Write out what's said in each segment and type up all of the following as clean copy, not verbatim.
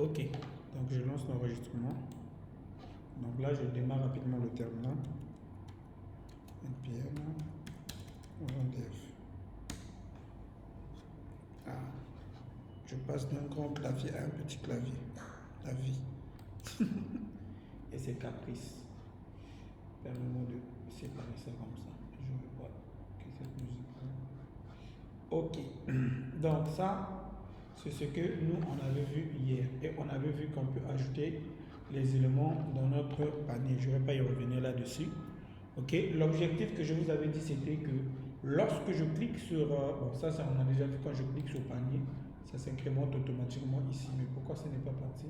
Ok, donc je lance l'enregistrement. Donc là, je démarre rapidement le terminal. NPM, ONDF. Ah, je passe d'un grand clavier à un petit clavier. La vie. Et c'est caprice. Permets-moi de séparer ça comme ça. Je ne veux pas que cette musique. Ok. Donc ça, c'est ce que nous, on avait vu hier. Et on avait vu qu'on peut ajouter les éléments dans notre panier. Je ne vais pas y revenir là-dessus. Ok. L'objectif que je vous avais dit, c'était que lorsque je clique sur... bon, ça, on a déjà vu quand je clique sur panier. Ça s'incrémente automatiquement ici. Mais pourquoi ce n'est pas parti?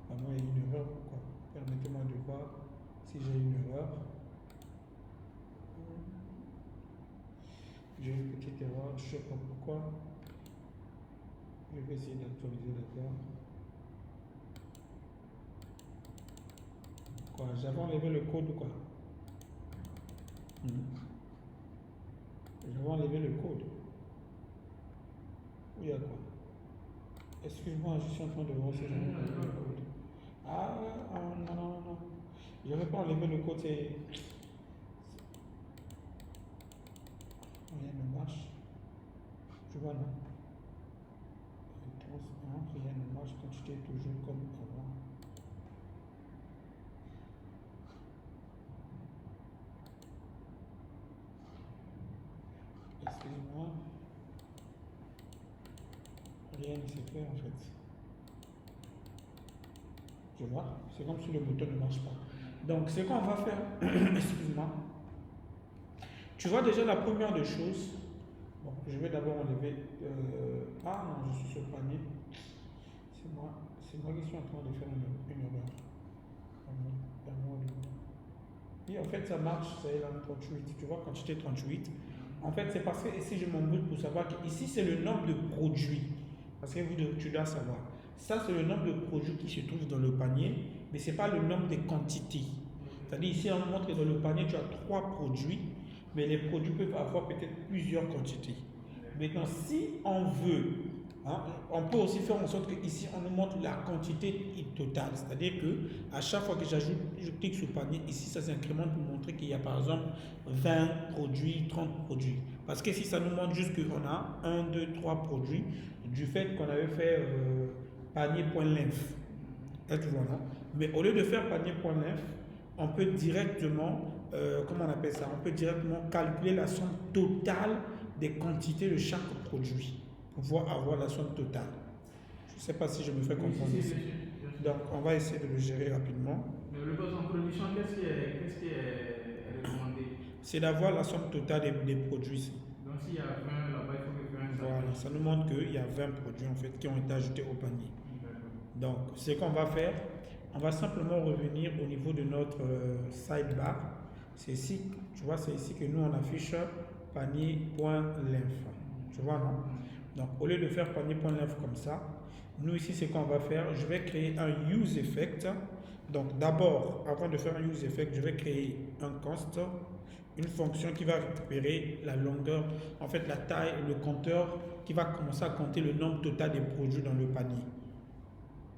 Ah non, il y a une erreur. Pourquoi? Permettez-moi de voir si j'ai une erreur. J'ai une petite erreur, je ne sais pas pourquoi. Je vais essayer d'actualiser d'abord. Quoi? J'avais enlevé le code ou quoi? J'avais enlevé le code. Où il y a quoi? Excuse-moi, je suis en train de voir si j'avais enlevé le code. Ah, non, non, non. Je n'avais pas enlevé le code, c'est... Rien ne marche. Tu vois, non? Rien ne marche quand tu es toujours comme avant. Excuse-moi. Rien ne s'est fait en fait. Tu vois? C'est comme si le bouton ne marche pas. Donc, ce qu'on va faire, excuse-moi. Tu vois déjà la première des choses. Bon, je vais d'abord enlever. Ah non, je suis sur le panier. C'est moi qui suis en train de faire une erreur. Oui, en fait, ça marche, c'est là 38. Tu vois, quand j'étais 38, en fait, c'est parce que ici, je m'embrouille pour savoir que ici, c'est le nombre de produits. Parce que tu dois savoir. Ça, c'est le nombre de produits qui se trouvent dans le panier, mais ce n'est pas le nombre de quantités. C'est-à-dire, ici, on montre que dans le panier, tu as 3 produits, mais les produits peuvent avoir peut-être plusieurs quantités. Maintenant, si on veut, on peut aussi faire en sorte qu'ici, on nous montre la quantité totale. C'est-à-dire qu'à chaque fois que je clique sur le panier, ici, ça s'incrémente pour montrer qu'il y a par exemple 20 produits, 30 produits. Parce que si ça nous montre juste qu'on a 1, 2, 3 produits, du fait qu'on avait fait panier.length. Là, tu vois, non? Mais au lieu de faire panier.length, on peut directement, comment on appelle ça? On peut directement calculer la somme totale des quantités de chaque produit pour pouvoir avoir la somme totale. Je ne sais pas si je me fais comprendre ici. Donc, on va essayer de le gérer rapidement. Mais le poste en production, qu'est-ce qui est recommandé? C'est d'avoir la somme totale des produits ici. Donc, s'il y a 20 là-bas, il faut que 20. Voilà, ça nous montre qu'il y a 20 produits en fait qui ont été ajoutés au panier. Donc, ce qu'on va faire, on va simplement revenir au niveau de notre sidebar. C'est ici, tu vois, c'est ici que nous on affiche panier.length. Tu vois, non? Donc, au lieu de faire panier.length comme ça, nous ici, ce qu'on va faire, je vais créer un use effect. Donc, d'abord, avant de faire un use effect, je vais créer un const, une fonction qui va récupérer la longueur, en fait la taille, le compteur, qui va commencer à compter le nombre total des produits dans le panier.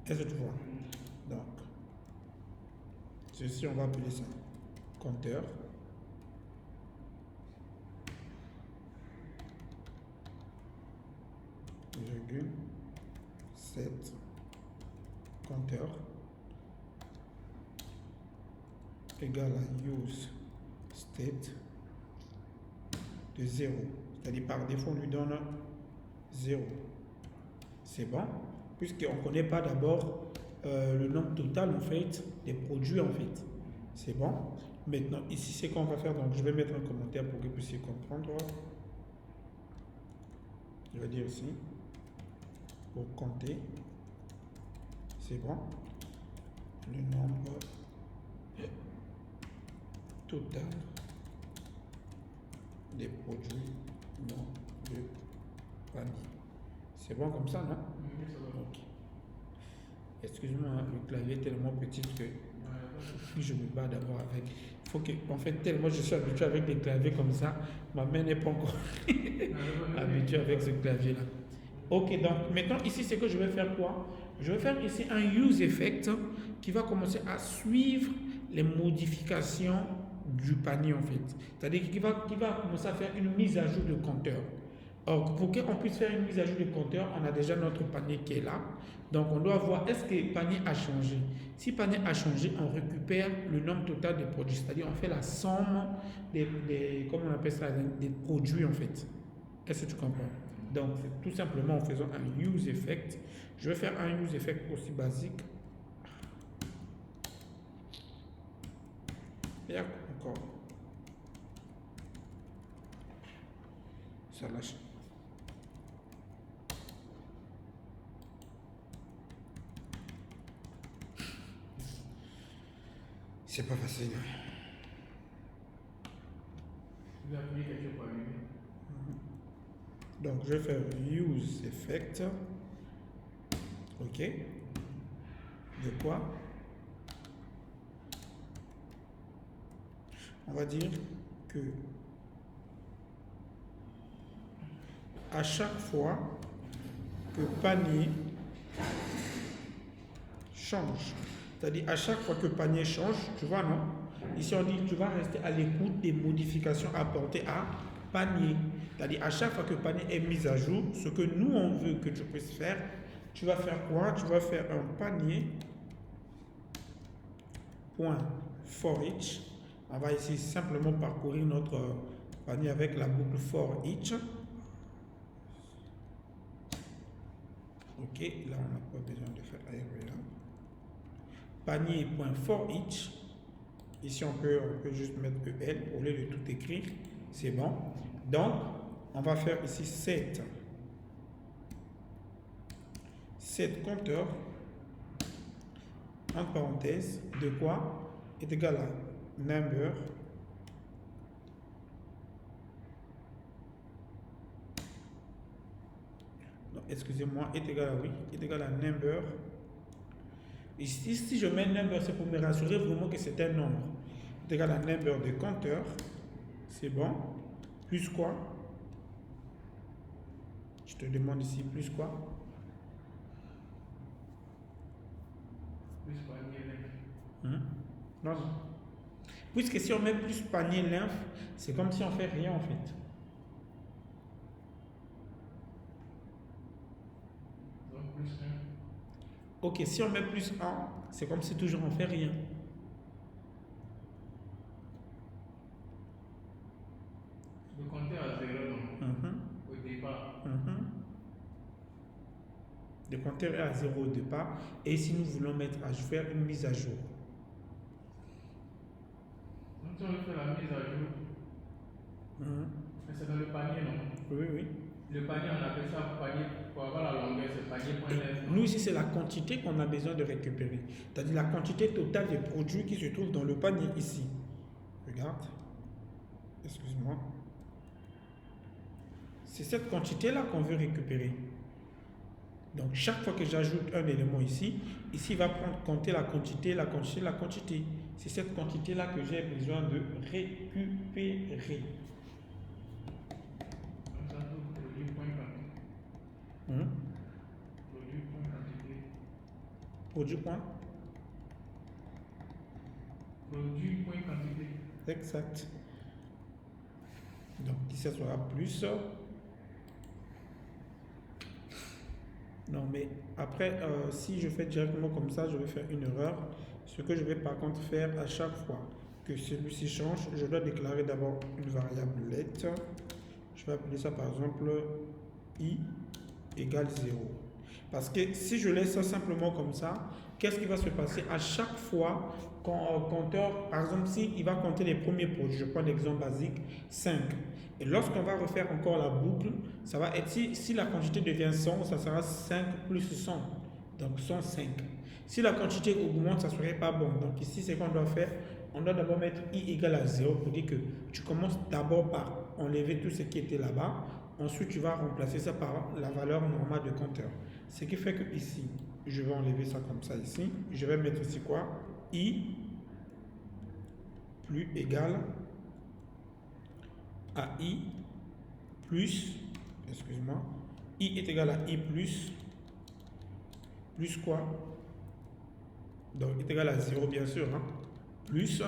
Est-ce que tu vois? Donc, ceci, on va appeler ça compteur. Virgule 7 compteur égale à use state de 0. C'est-à-dire par défaut, on lui donne 0. C'est bon, puisqu'on ne connaît pas d'abord le nombre total en fait des produits en fait. C'est bon. Maintenant, ici, c'est qu'on va faire. Donc, je vais mettre un commentaire pour que vous puissiez comprendre. Je vais dire ici, pour compter, c'est bon, le nombre total des produits dans le panier. C'est bon comme ça, non? Oui, ça va. Ok. Excuse-moi, le clavier est tellement petit que je me bats d'abord avec. Il faut que, en fait, tellement je suis habitué avec des claviers comme ça, ma main n'est pas encore habituée avec ce clavier-là. Ok, donc maintenant ici, c'est que je vais faire quoi? Je vais faire ici un use effect qui va commencer à suivre les modifications du panier en fait. C'est-à-dire qu'il va commencer à faire une mise à jour de compteur. Or, pour qu'on puisse faire une mise à jour de compteur, on a déjà notre panier qui est là. Donc, on doit voir est-ce que le panier a changé. Si le panier a changé, on récupère le nombre total de produits. C'est-à-dire, on fait la somme comment on appelle ça, des produits en fait. Est-ce que tu comprends? Donc, c'est tout simplement en faisant un use effect. Je vais faire un use effect aussi basique. Et encore. Ça lâche. C'est pas facile. Vous appuyez quelque chose pour allumer. Donc, je vais faire use effect. Ok. De quoi? On va dire que à chaque fois que panier change, c'est-à-dire à chaque fois que panier change, tu vois, non? Ici, on dit que tu vas rester à l'écoute des modifications apportées à panier. C'est-à-dire à chaque fois que panier est mis à jour, ce que nous, on veut que tu puisses faire, tu vas faire quoi? Tu vas faire un panier point for each. On va ici simplement parcourir notre panier avec la boucle for each. Ok, là on n'a pas besoin de faire area. Panier.for each. Ici on peut juste mettre EL au lieu de tout écrire. C'est bon. Donc on va faire ici set compteur en parenthèse de quoi est égal à number excusez-moi, est égal à oui, est égal à number. Ici, si je mets number, c'est pour me rassurer vraiment que c'est un nombre. Est égal à number de compteur. C'est bon. Plus quoi? Je te demande ici, plus quoi? Plus panier. Non, non. Puisque si on met plus panier lymphe, c'est comme si on fait rien en fait. Donc plus 1. Ok, si on met plus 1, c'est comme si toujours on fait rien. Le compteur à 0 non? Au départ. Le compteur est à 0 au départ. Et si nous voulons faire une mise à jour. Donc si on veut faire la mise à jour, mais c'est dans le panier non? Oui, oui. Le panier, on appelle ça panier, pour avoir la longueur, c'est panier.9. Nous ici, c'est la quantité qu'on a besoin de récupérer. C'est-à-dire la quantité totale des produits qui se trouvent dans le panier ici. Regarde. Excuse-moi. C'est cette quantité-là qu'on veut récupérer. Donc, chaque fois que j'ajoute un élément ici, il va compter la quantité, la quantité, la quantité. C'est cette quantité-là que j'ai besoin de récupérer. Comme ça, tout produit point quantité. Produit point quantité. Produit point? Produit point quantité. Exact. Donc, ici, ça sera plus. Non, mais après, si je fais directement comme ça, je vais faire une erreur. Ce que je vais par contre faire à chaque fois que celui-ci change, je dois déclarer d'abord une variable let. Je vais appeler ça par exemple i égale 0. Parce que si je laisse ça simplement comme ça, qu'est-ce qui va se passer à chaque fois quand compteur, par exemple, s'il va compter les premiers produits, je prends l'exemple basique, 5. Et lorsqu'on va refaire encore la boucle, ça va être, si la quantité devient 100, ça sera 5 plus 100. Donc 105. Si la quantité augmente, ça ne serait pas bon. Donc ici, c'est qu'on doit faire, on doit d'abord mettre i égale à 0 pour dire que tu commences d'abord par enlever tout ce qui était là-bas. Ensuite, tu vas remplacer ça par la valeur normale de compteur. Ce qui fait que ici, je vais enlever ça comme ça ici. Je vais mettre ici quoi? I plus égal à I plus, excuse-moi, I est égal à I plus quoi? Donc, est égal à 0, bien sûr, hein, plus,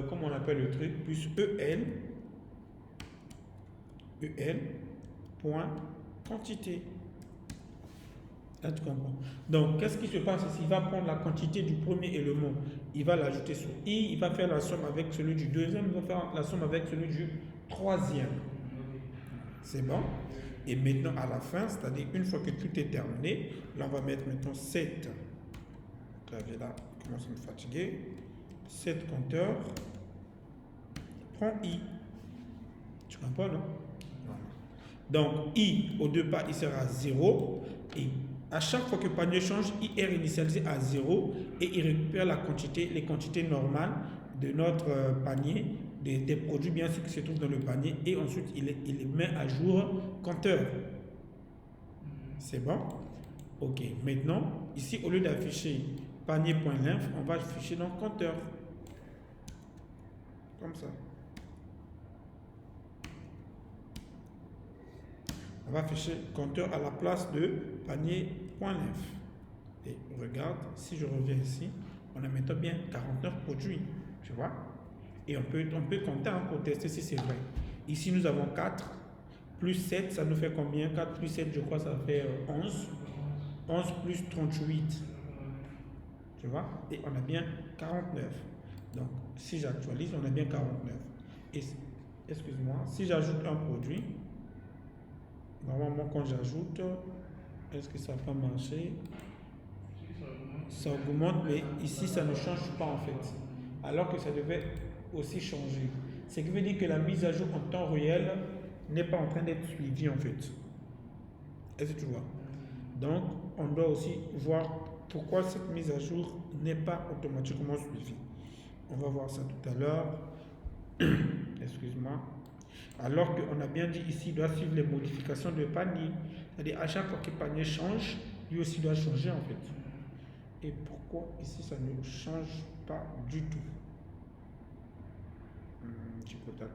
comment on appelle le truc, plus EL, point, quantité. Là, tu comprends. Donc, qu'est-ce qui se passe ici? Il va prendre la quantité du premier élément, il va l'ajouter sur I, il va faire la somme avec celui du deuxième, il va faire la somme avec celui du troisième. C'est bon? Et maintenant, à la fin, c'est-à-dire une fois que tout est terminé, là, on va mettre maintenant 7. Clavier là, commence à me fatiguer. 7 compteurs. Prends I. Tu comprends, non? Voilà. Donc, I, au départ, il sera 0. Et à chaque fois que le panier change, I est réinitialisé à 0 et il récupère la quantité, les quantités normales de notre panier, des produits bien sûr qui se trouvent dans le panier, et ensuite il les met à jour compteur. C'est bon? Ok. Maintenant, ici, au lieu d'afficher panier.length, on va afficher dans compteur. Comme ça. On va afficher compteur à la place de panier.length. Et regarde, si je reviens ici, on a maintenant bien 49 produits. Tu vois? Et on peut compter pour tester si c'est vrai. Ici, nous avons 4 plus 7, ça nous fait combien? 4 plus 7, je crois, ça fait 11. 11 plus 38. Tu vois? Et on a bien 49. Donc, si j'actualise, on a bien 49. Et, excuse-moi, si j'ajoute un produit, normalement, quand j'ajoute, est-ce que ça va marcher? Ça augmente, mais ici, ça ne change pas en fait. Alors que ça devait aussi changer. Ce qui veut dire que la mise à jour en temps réel n'est pas en train d'être suivie en fait. Est-ce que tu vois? Donc, on doit aussi voir pourquoi cette mise à jour n'est pas automatiquement suivie. On va voir ça tout à l'heure. Excuse-moi. Alors qu'on a bien dit ici, il doit suivre les modifications de panier. C'est-à-dire, à chaque fois que le panier change, lui aussi doit changer en fait. Et pourquoi ici ça ne change pas du tout? Ticotac.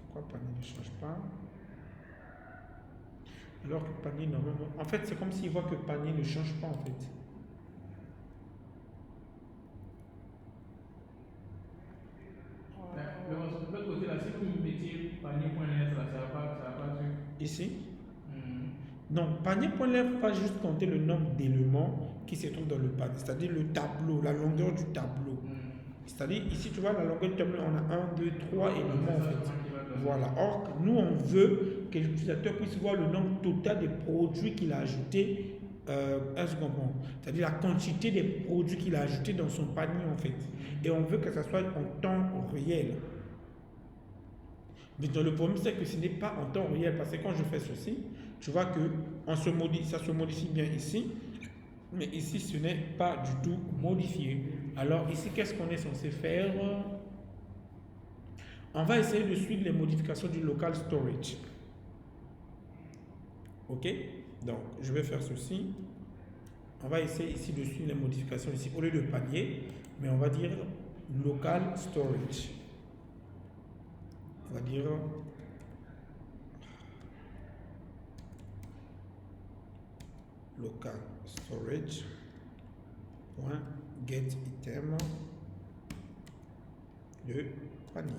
Pourquoi le panier ne change pas? Alors que le panier normalement... En fait, c'est comme s'il voit que le panier ne change pas en fait. De l'autre côté là, si vous mettiez panier.length là, ça va pas truc. Ici? Non, panier.length va juste compter le nombre d'éléments qui se trouvent dans le panier, c'est-à-dire le tableau, la longueur du tableau. C'est-à-dire, ici, tu vois, la longueur du tableau, on a 1, 2, 3 éléments en fait. Voilà. Or, nous, on veut que l'utilisateur puisse voir le nombre total des produits qu'il a ajoutés. C'est-à-dire la quantité des produits qu'il a ajoutés dans son panier en fait. Et on veut que ça soit en temps réel. Mais le problème, c'est que ce n'est pas en temps réel. Parce que quand je fais ceci, tu vois que ça se modifie bien ici. Mais ici, ce n'est pas du tout modifié. Alors ici, qu'est-ce qu'on est censé faire? On va essayer de suivre les modifications du local storage. Ok? Donc, je vais faire ceci. On va essayer ici de suivre les modifications ici. Au lieu de panier, mais on va dire local storage. On va dire local storage point get item de panier.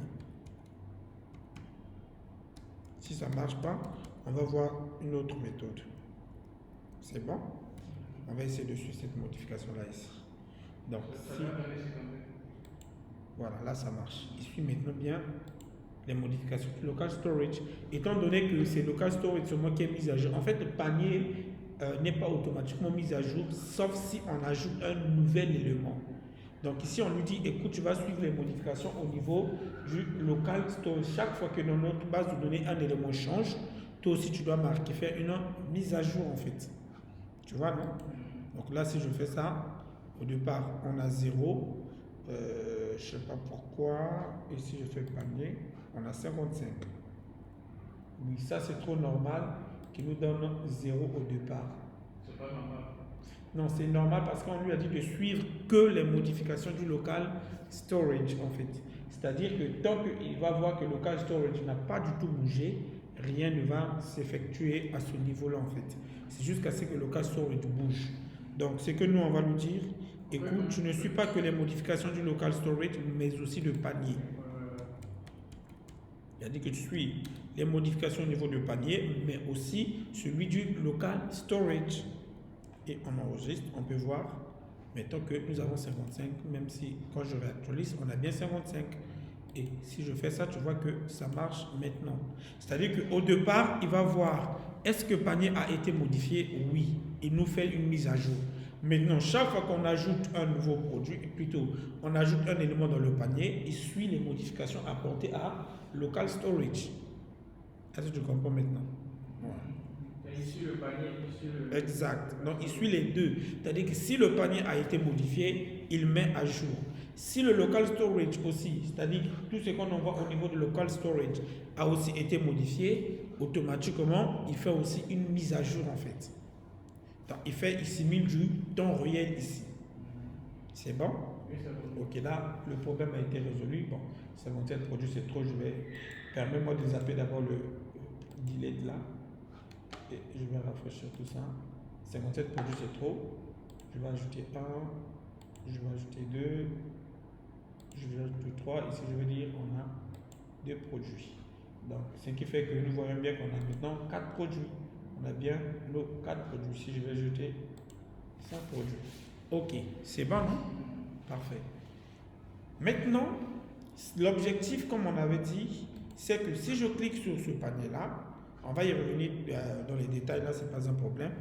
Si ça ne marche pas, on va voir une autre méthode. C'est bon? On va essayer de suivre cette modification là ici. Donc si, voilà, là ça marche. Il suit maintenant bien les modifications du local storage. Étant donné que c'est local storage seulement qui est mis à jour, en fait le panier n'est pas automatiquement mis à jour, sauf si on ajoute un nouvel élément. Donc ici on lui dit, écoute, tu vas suivre les modifications au niveau du local storage. Chaque fois que dans notre base de données un élément change, toi aussi tu dois marquer, faire une mise à jour en fait. Tu vois, non? Donc là, si je fais ça, au départ, on a 0. Je ne sais pas pourquoi. Et si je fais panier, on a 55. Oui, ça c'est trop normal qu'il nous donne 0 au départ. C'est pas normal. Non, c'est normal parce qu'on lui a dit de suivre que les modifications du local storage en fait. C'est-à-dire que tant qu'il va voir que le local storage n'a pas du tout bougé, rien ne va s'effectuer à ce niveau-là en fait. C'est jusqu'à ce que le local storage bouge. Donc, ce que nous, on va lui dire, écoute, tu ne suis pas que les modifications du local storage, mais aussi le panier. Il a dit que tu suis les modifications au niveau du panier, mais aussi celui du local storage. Et on enregistre, on peut voir maintenant que nous avons 55, même si quand je réactualise, on a bien 55. Et si je fais ça, tu vois que ça marche maintenant. C'est-à-dire qu'au départ, il va voir, est-ce que panier a été modifié? Oui. Il nous fait une mise à jour. Maintenant, chaque fois qu'on ajoute un nouveau produit, plutôt, on ajoute un élément dans le panier, il suit les modifications apportées à local storage. Est-ce que tu comprends maintenant? Ici le panier, ici le... Exact. Donc, il suit les deux. C'est-à-dire que si le panier a été modifié, il met à jour. Si le local storage aussi, c'est-à-dire tout ce qu'on envoie au niveau du local storage a aussi été modifié, automatiquement, il fait aussi une mise à jour en fait. Donc, il simule du temps réel ici. C'est bon? Oui, c'est bon. Ok, là, le problème a été résolu. Bon, c'est mon tel produit, c'est trop, je vais... Permets-moi de zapper d'abord le delete là. Et je vais rafraîchir tout ça. 57 produits, c'est trop. Je vais ajouter 1, je vais ajouter 2, je vais ajouter 3. Ici, je vais dire on a 2 produits. Donc, ce qui fait que nous voyons bien qu'on a maintenant 4 produits. On a bien nos 4 produits. Si je vais ajouter 5 produits. Ok, c'est bon, non? Parfait. Maintenant, l'objectif, comme on avait dit, c'est que si je clique sur ce panier-là, on va y revenir dans les détails, là, ce n'est pas un problème.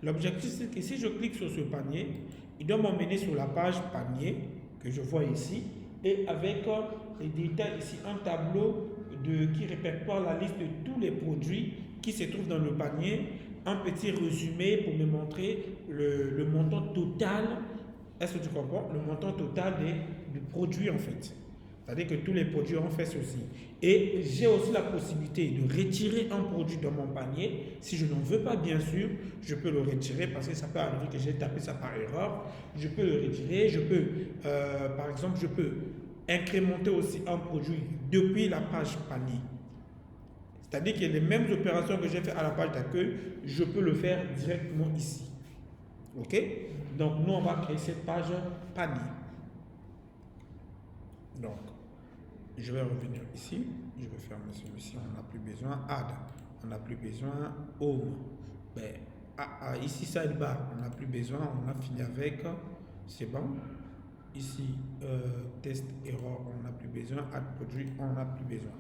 L'objectif, c'est que si je clique sur ce panier, il doit m'emmener sur la page panier que je vois ici, et avec les détails ici, un tableau qui répertoire la liste de tous les produits qui se trouvent dans le panier, un petit résumé pour me montrer le montant total. Est-ce que tu comprends? Le montant total du produit en fait. C'est-à-dire que tous les produits ont fait ceci. Et j'ai aussi la possibilité de retirer un produit dans mon panier. Si je n'en veux pas, bien sûr, je peux le retirer parce que ça peut arriver que j'ai tapé ça par erreur. Je peux le retirer. Je peux, par exemple, je peux incrémenter aussi un produit depuis la page panier. C'est-à-dire que les mêmes opérations que j'ai fait à la page d'accueil, je peux le faire directement ici. OK? Donc, nous, on va créer cette page panier. Donc, je vais revenir ici. Je vais fermer celui-ci. On n'a plus besoin. Add. On n'a plus besoin. Home. Ben, ici, sidebar. On n'a plus besoin. On a fini avec. C'est bon. Ici, test error. On n'a plus besoin. Add produit. On n'a plus besoin.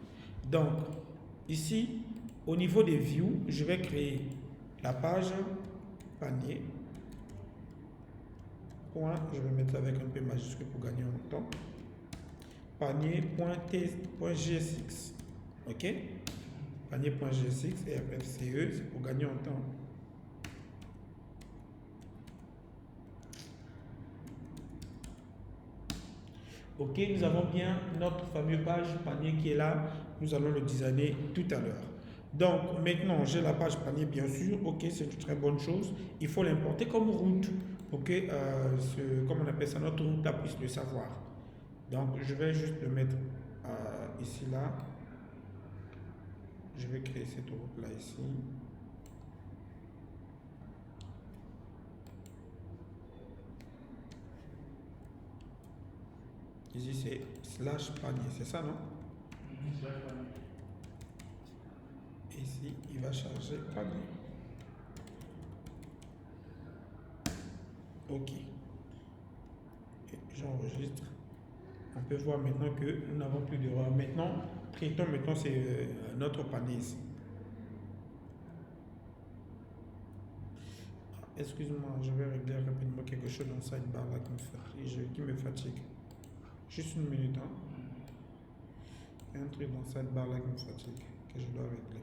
Donc, ici, au niveau des views, je vais créer la page panier. Point, je vais mettre avec un P majuscule pour gagner en temps. Panier.gsx. OK? Panier.gsx et FCE, c'est pour gagner en temps. OK, nous avons bien notre fameuse page panier qui est là. Nous allons le designer tout à l'heure. Donc, maintenant, j'ai la page panier, bien sûr. OK, c'est une très bonne chose. Il faut l'importer comme route pour que, comme on appelle ça, notre route là puisse le savoir. Donc, je vais juste le mettre ici, là. Je vais créer cette route là ici. Ici, c'est slash panier, c'est ça, non? Ici, il va charger panier. OK. J'enregistre. On peut voir maintenant que nous n'avons plus d'erreur. Maintenant, traitons maintenant c'est notre panier ici. Excuse-moi, je vais régler rapidement quelque chose dans sidebar là qui me fatigue. Juste une minute. Hein. Il y a un truc dans sidebar là qui me fatigue, que je dois régler.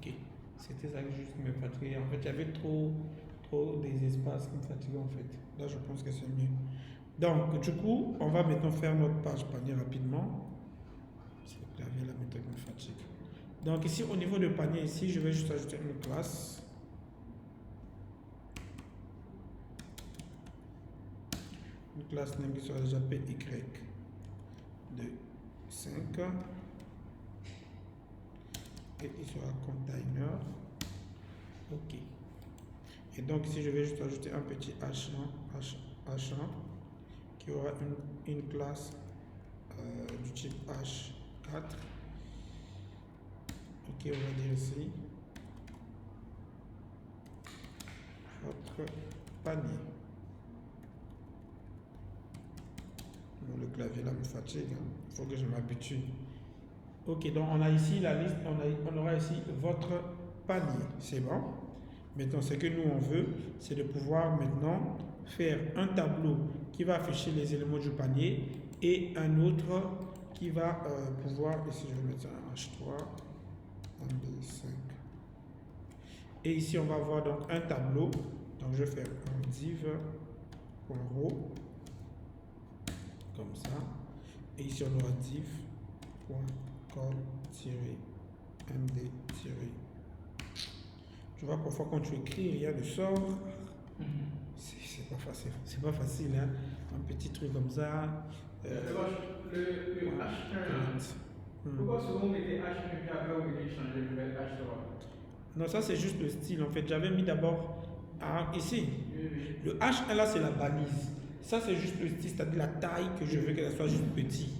Ok. C'était ça que juste me fatiguait. En fait, il y avait trop des espaces qui me fatiguaient en fait. Là, je pense que c'est mieux. Donc, du coup, on va maintenant faire notre page panier rapidement. C'est le clavier là maintenant qui me fatigue. Donc ici, au niveau de panier, ici, je vais juste ajouter une classe. Une classe name qui sera déjà PY de 5. Et il sera container. Ok. Et donc ici, je vais juste ajouter un petit H1 qui aura une classe du type H4. Ok, on va dire ici votre panier. Bon, le clavier là me fatigue, hein. Il faut que je m'habitue. Ok, donc on a ici la liste, on aura ici votre panier, c'est bon. Maintenant, ce que nous on veut, c'est de pouvoir maintenant faire un tableau qui va afficher les éléments du panier et un autre qui va pouvoir, ici je vais mettre ça en H3, 1, 2, 5. Et ici on va avoir donc un tableau, donc je vais faire un div.row, comme ça. Et ici on aura div.col-md. Tu vois, parfois quand tu écris, rien ne sort. C'est pas facile. C'est pas facile, hein. Un petit truc comme ça. Le H1, pourquoi souvent vous mettez H1 et puis après vous venez changer le H3? Non, ça c'est juste le style. En fait, j'avais mis d'abord ici. Le H1 là, c'est la balise. Ça c'est juste le style, c'est-à-dire la taille que je veux qu'elle soit juste petite.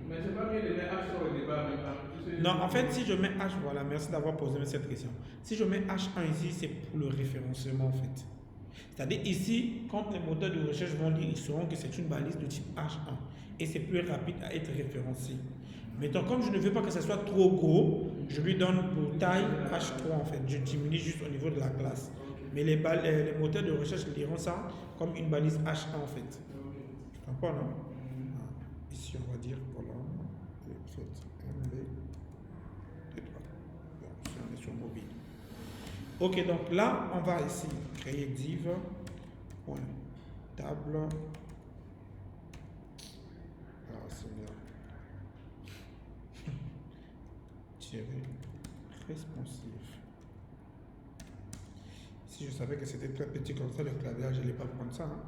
Mais c'est pas mieux de mettre H3 au départ maintenant. Non, en fait, si je mets H, voilà, merci d'avoir posé cette question. Si je mets H1 ici, c'est pour le référencement en fait. C'est-à-dire ici, quand les moteurs de recherche vont lire, ils sauront que c'est une balise de type H1 et c'est plus rapide à être référencé. Maintenant, comme je ne veux pas que ça soit trop gros, je lui donne pour taille H3 en fait. Je diminue juste au niveau de la classe. Mais les moteurs de recherche liront ça comme une balise H1 en fait. Tu comprends, non? Ici, on va dire colonne. MB. Si on est sur mobile. Ok, donc là, on va ici créer div.table. Responsive. Si je savais que c'était très petit comme ça, le clavier, je n'allais pas prendre ça. Hein.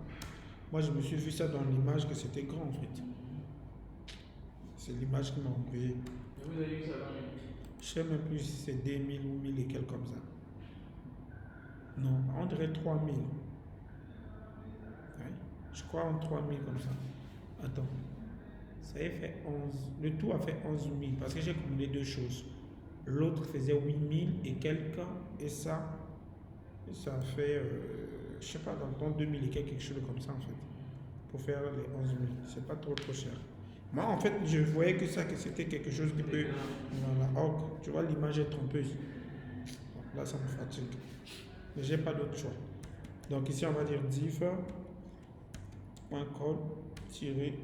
Moi, je me suis vu ça dans l'image que c'était grand en fait. C'est l'image qui m'a envoyé. Vous avez vu ça dans les... Je sais même plus si c'est 2000 ou 1000 et quelques comme ça. Non, on dirait 3000. Ouais. Je crois en 3000 comme ça. Attends. Ça a fait 11. Le tout a fait 11 000 parce que j'ai cumulé deux choses. L'autre faisait 8000 et quelques. Et ça a fait, je sais pas, dans le temps 2000 et quelque chose comme ça en fait. Pour faire les 11 000. C'est pas trop cher. Moi en fait, je voyais que c'était quelque chose qui peut. Voilà. Oh, tu vois, l'image est trompeuse. Là, ça me fatigue. Mais j'ai pas d'autre choix. Donc ici, on va dire div.col.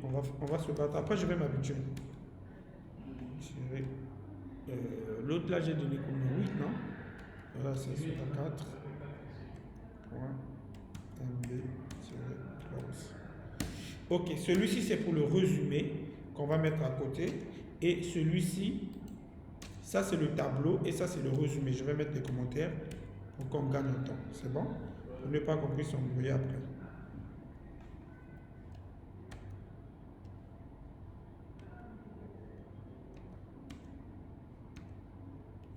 On va se battre. Après, je vais m'habituer. L'autre là, j'ai donné comme 8, non? Voilà, c'est sur la 4. MB-close. Ok, celui-ci, c'est pour le résumé qu'on va mettre à côté. Et celui-ci, ça, c'est le tableau. Et ça, c'est le résumé. Je vais mettre des commentaires pour qu'on gagne le temps. C'est bon? Vous n'avez pas compris, s'embrouiller après.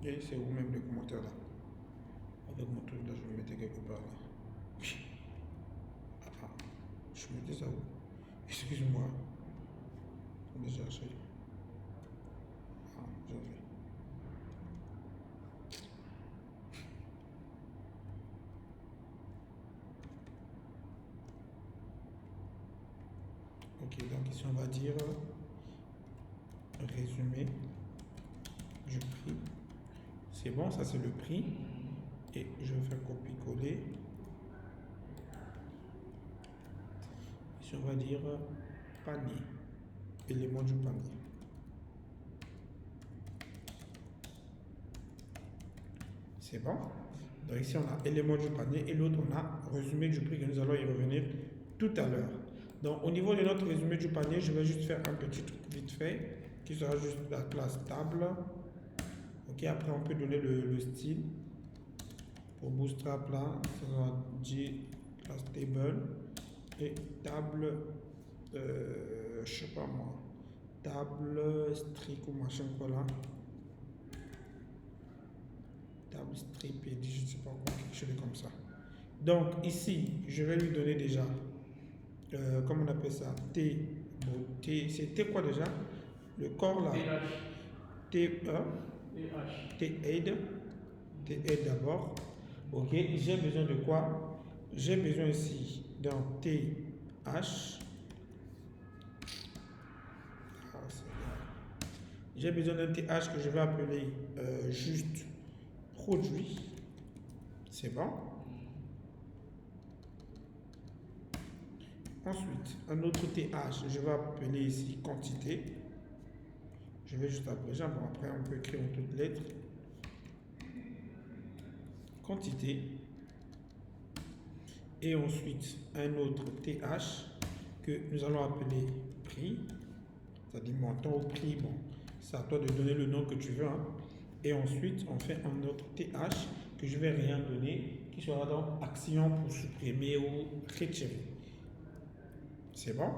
Et c'est vous-même les commentaires là. Avec mon truc là, je vais le mettre quelque part là. Je mettais ça où? Excuse-moi. Déjà, j'avais. Ok, donc ici on va dire résumé du prix. C'est bon, ça c'est le prix. Et je vais faire copier-coller. Ici on va dire panier. Élément du panier. C'est bon. Donc ici, on a élément du panier et l'autre, on a résumé du prix que nous allons y revenir tout à l'heure. Donc au niveau de notre résumé du panier, je vais juste faire un petit truc vite fait qui sera juste la classe table. Ok, après on peut donner le style. Pour Bootstrap là, ça sera G class table et table, je sais pas moi, table strict ou machin quoi là. Table strip et je sais pas quoi, quelque chose comme ça. Donc ici, je vais lui donner déjà, comment on appelle ça, c'était quoi déjà? Le corps là, T1, T-aid, T-aid d'abord. Ok, j'ai besoin de quoi? J'ai besoin ici dans TH. J'ai besoin d'un TH que je vais appeler juste produit. C'est bon. Ensuite, un autre TH, je vais appeler ici quantité. Je vais juste abréger. Bon, après, on peut écrire en toutes lettres. Quantité. Et ensuite, un autre TH que nous allons appeler prix. C'est-à-dire montant au prix. Bon, c'est à toi de donner le nom que tu veux. Hein. Et ensuite, on fait un autre TH que je vais rien donner, qui sera donc action pour supprimer ou retirer. C'est bon?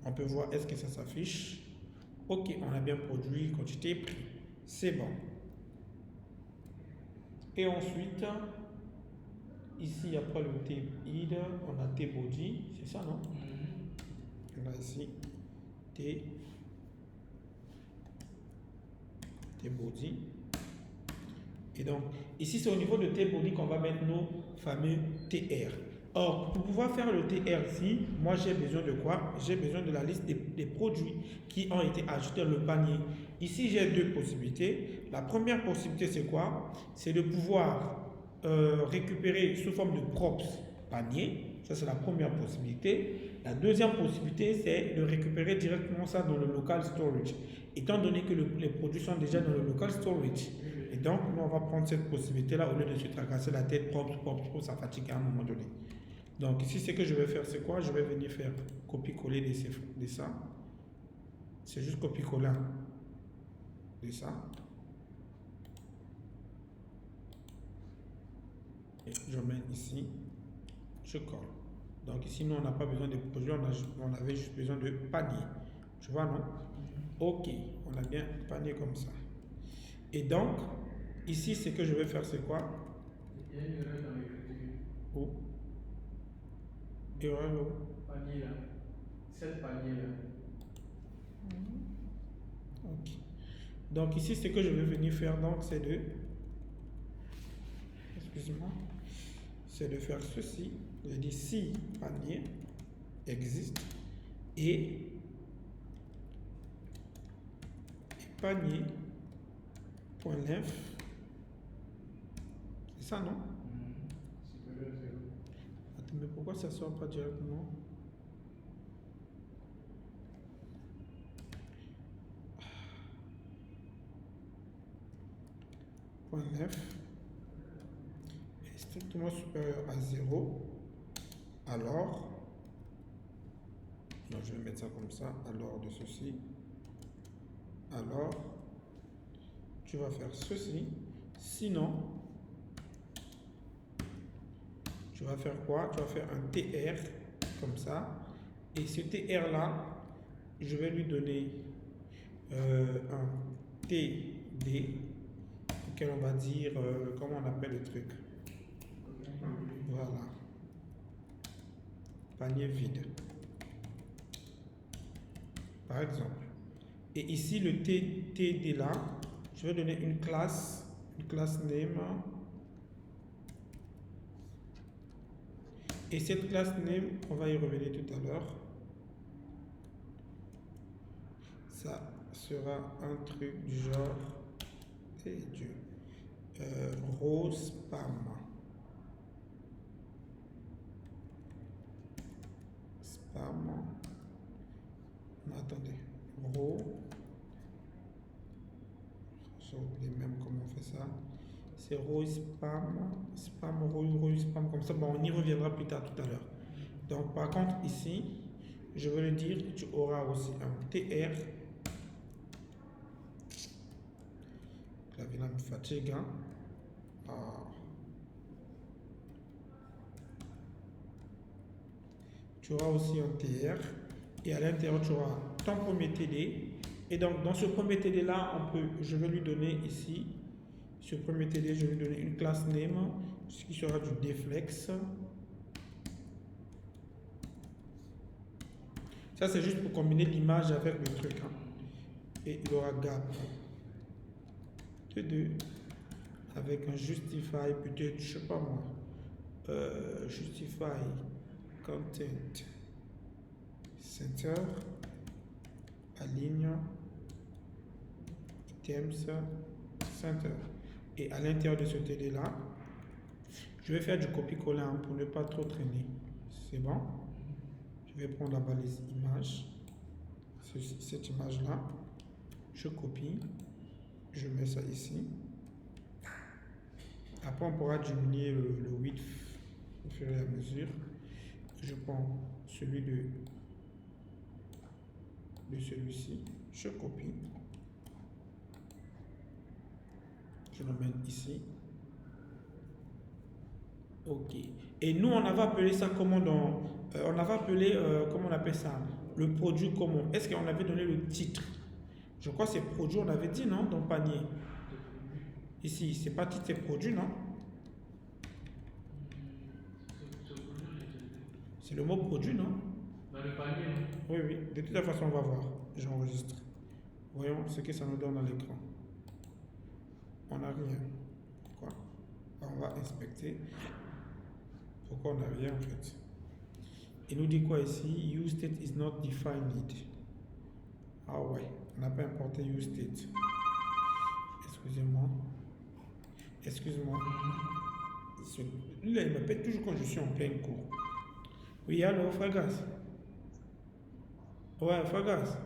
On peut voir est-ce que ça s'affiche. Ok, on a bien produit, quantité, prix. C'est bon. Et ensuite, ici, après le T-id, on a T-body. C'est ça, non? On a ici T-body. Et donc, ici, c'est au niveau de T-body qu'on va mettre nos fameux TR. Or, pour pouvoir faire le TR ici, moi j'ai besoin de quoi? J'ai besoin de la liste des produits qui ont été ajoutés dans le panier. Ici, j'ai deux possibilités. La première possibilité, c'est quoi? C'est de pouvoir récupérer sous forme de props panier. Ça, c'est la première possibilité. La deuxième possibilité, c'est de récupérer directement ça dans le local storage. Étant donné que les produits sont déjà dans le local storage. Et donc, nous, on va prendre cette possibilité-là au lieu de se tracasser la tête props, ça fatigue à un moment donné. Donc ici, ce que je vais faire, c'est quoi? Je vais venir faire copier-coller de ça. C'est juste copier-coller de ça. Et je mets ici, je colle. Donc ici, nous, on n'a pas besoin de produits, on avait juste besoin de panier. Tu vois, non? Ok, on a bien panier comme ça. Et donc, ici, ce que je vais faire, c'est quoi? Il y a une erreur dans l'écriture. Oh. Erreur. Panier là. 7 paniers là. Ok. Donc ici, ce que je vais venir faire, donc, c'est de... Excuse-moi. C'est de faire ceci. Je dis si panier existe et panier.length. C'est ça, non? Attends, mais pourquoi ça ne sort pas directement? .length est strictement supérieur à 0. Alors, non, je vais mettre ça comme ça. Alors de ceci. Alors, tu vas faire ceci. Sinon, tu vas faire quoi? Tu vas faire un TR comme ça. Et ce TR là, je vais lui donner un TD auquel on va dire, comment on appelle le truc? Voilà. Panier vide. Par exemple. Et ici, le TD là, je vais donner une classe name. Et cette classe name, on va y revenir tout à l'heure. Ça sera un truc du genre row spam. Non, attendez. Row. J'ai oublié même comment on fait ça. C'est row spam, row spam, comme ça. Bon, on y reviendra plus tard tout à l'heure. Donc, par contre, ici, je veux le dire, tu auras aussi un TR. La vie là me fatigue, hein. Ah. Tu auras aussi un TR. Et à l'intérieur, tu auras ton premier TD. Et donc, dans ce premier TD là, je vais lui donner ici, ce premier TD, je vais lui donner une classe name, ce qui sera du deflex. Ça, c'est juste pour combiner l'image avec le truc. Hein. Et il aura gap de 2 avec un justify, peut-être, je sais pas moi, justify content center, aligne items center. Et à l'intérieur de ce TD là, je vais faire du copier-coller hein, pour ne pas trop traîner. C'est bon? Je vais prendre la balise image, cette image là, je copie, je mets ça ici. Après on pourra diminuer le width au fur et à mesure. Je prends celui de celui-ci, je copie, je le mets ici. Ok. Et nous on avait appelé ça comment dans on avait appelé comment on appelle ça, le produit comment. Est-ce qu'on avait donné le titre? Je crois que c'est produit, on avait dit non dans le panier. Ici, c'est pas titre, c'est produit, non? C'est le mot produit, non? Dans le panier, non? Oui, oui. De toute façon, on va voir. J'enregistre. Voyons ce que ça nous donne à l'écran. On n'a rien. Pourquoi? On va inspecter. Pourquoi on n'a rien en fait? Il nous dit quoi ici? Use state is not defined. Ah ouais, on n'a pas importé use state. Excusez-moi. Excuse-moi. Là, il m'appelle toujours quand je suis en plein cours. Oui, allô, Fragas. Ouais, Fragas.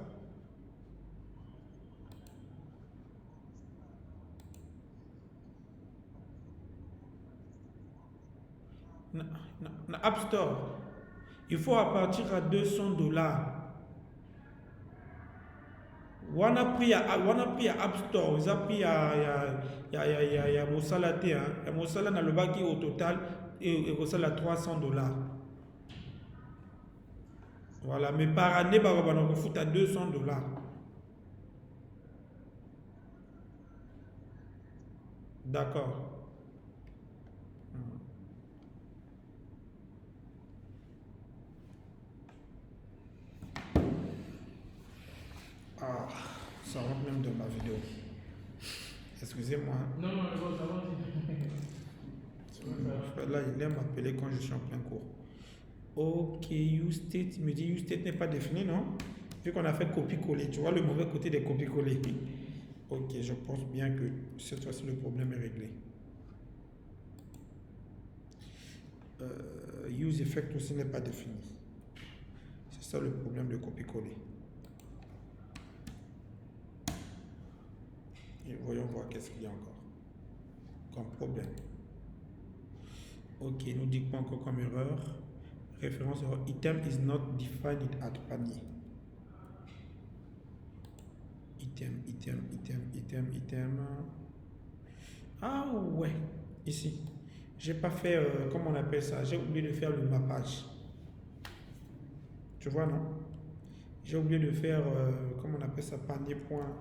Na App Store. Il faut à partir à $200. On a pris à App Store, ils ont pris à Mosala T. Et Mosala n'a le bac au total et Mosala $300. Voilà, mais par année, on fout à $200. D'accord. Ah, ça rentre même dans ma vidéo. Excusez-moi. Non, non, ça va. Là, il aime m'appeler quand je suis en plein cours. Ok, use state. Il me dit use state n'est pas défini, non? Vu qu'on a fait copier-coller. Tu vois le mauvais côté des copier-coller. Ok, je pense bien que cette fois-ci le problème est réglé. Use effect aussi n'est pas défini. C'est ça le problème de copier-coller. Et voyons voir qu'est-ce qu'il y a encore comme problème. Ok, nous dit pas encore comme erreur. Référence erreur. Item is not defined at panier. Item. Ah ouais, ici. J'ai pas fait, comment on appelle ça? J'ai oublié de faire le mappage. Tu vois, non? J'ai oublié de faire, comment on appelle ça? Panier point.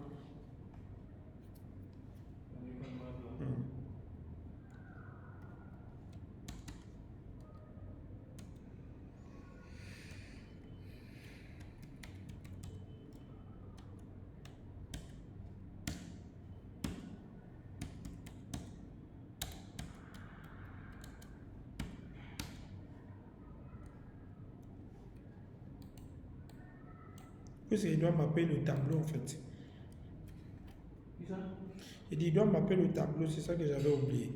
Il doit mapper le tableau en fait. Il dit il doit mapper le tableau, c'est ça que j'avais oublié.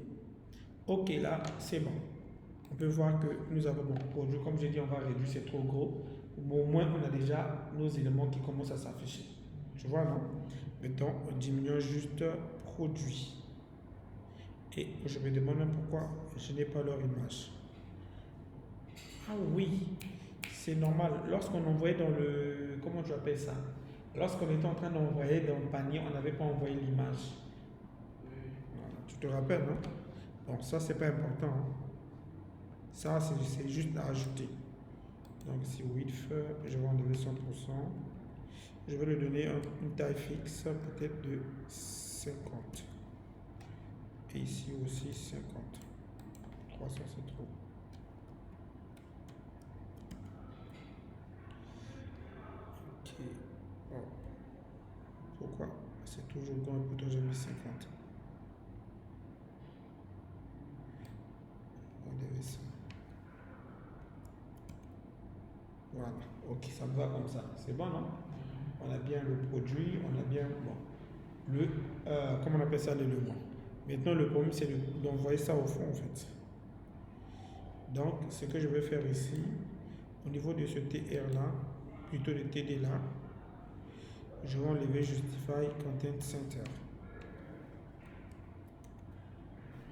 Ok, là c'est bon. On peut voir que nous avons beaucoup produit. Comme j'ai dit, on va réduire, c'est trop gros. Mais au moins, on a déjà nos éléments qui commencent à s'afficher. Tu vois, non? Mettons, diminuons juste produit. Et je me demande même pourquoi je n'ai pas leur image. Ah oui, c'est normal. Lorsqu'on envoyait dans le... Comment tu appelles ça? Lorsqu'on était en train d'envoyer dans le panier, on n'avait pas envoyé l'image. Voilà, tu te rappelles, non? Bon, ça, c'est pas important. Hein. Ça, c'est juste à ajouter. Donc ici, width, je vais enlever 100%. Je vais lui donner une taille fixe, peut-être de 50. Et ici aussi 50. 300, c'est trop. Ok. Oh. Pourquoi? C'est toujours grand et pourtant j'ai mis 50. Enlever ça. Voilà. Ok, ça me va comme ça. C'est bon, non? On a bien le produit, on a bien bon, le, comment on appelle ça, l'élément. Maintenant, le problème, c'est d'envoyer ça au fond, en fait. Donc, ce que je vais faire ici, au niveau de ce TR-là, plutôt le TD-là, je vais enlever Justify Content Center.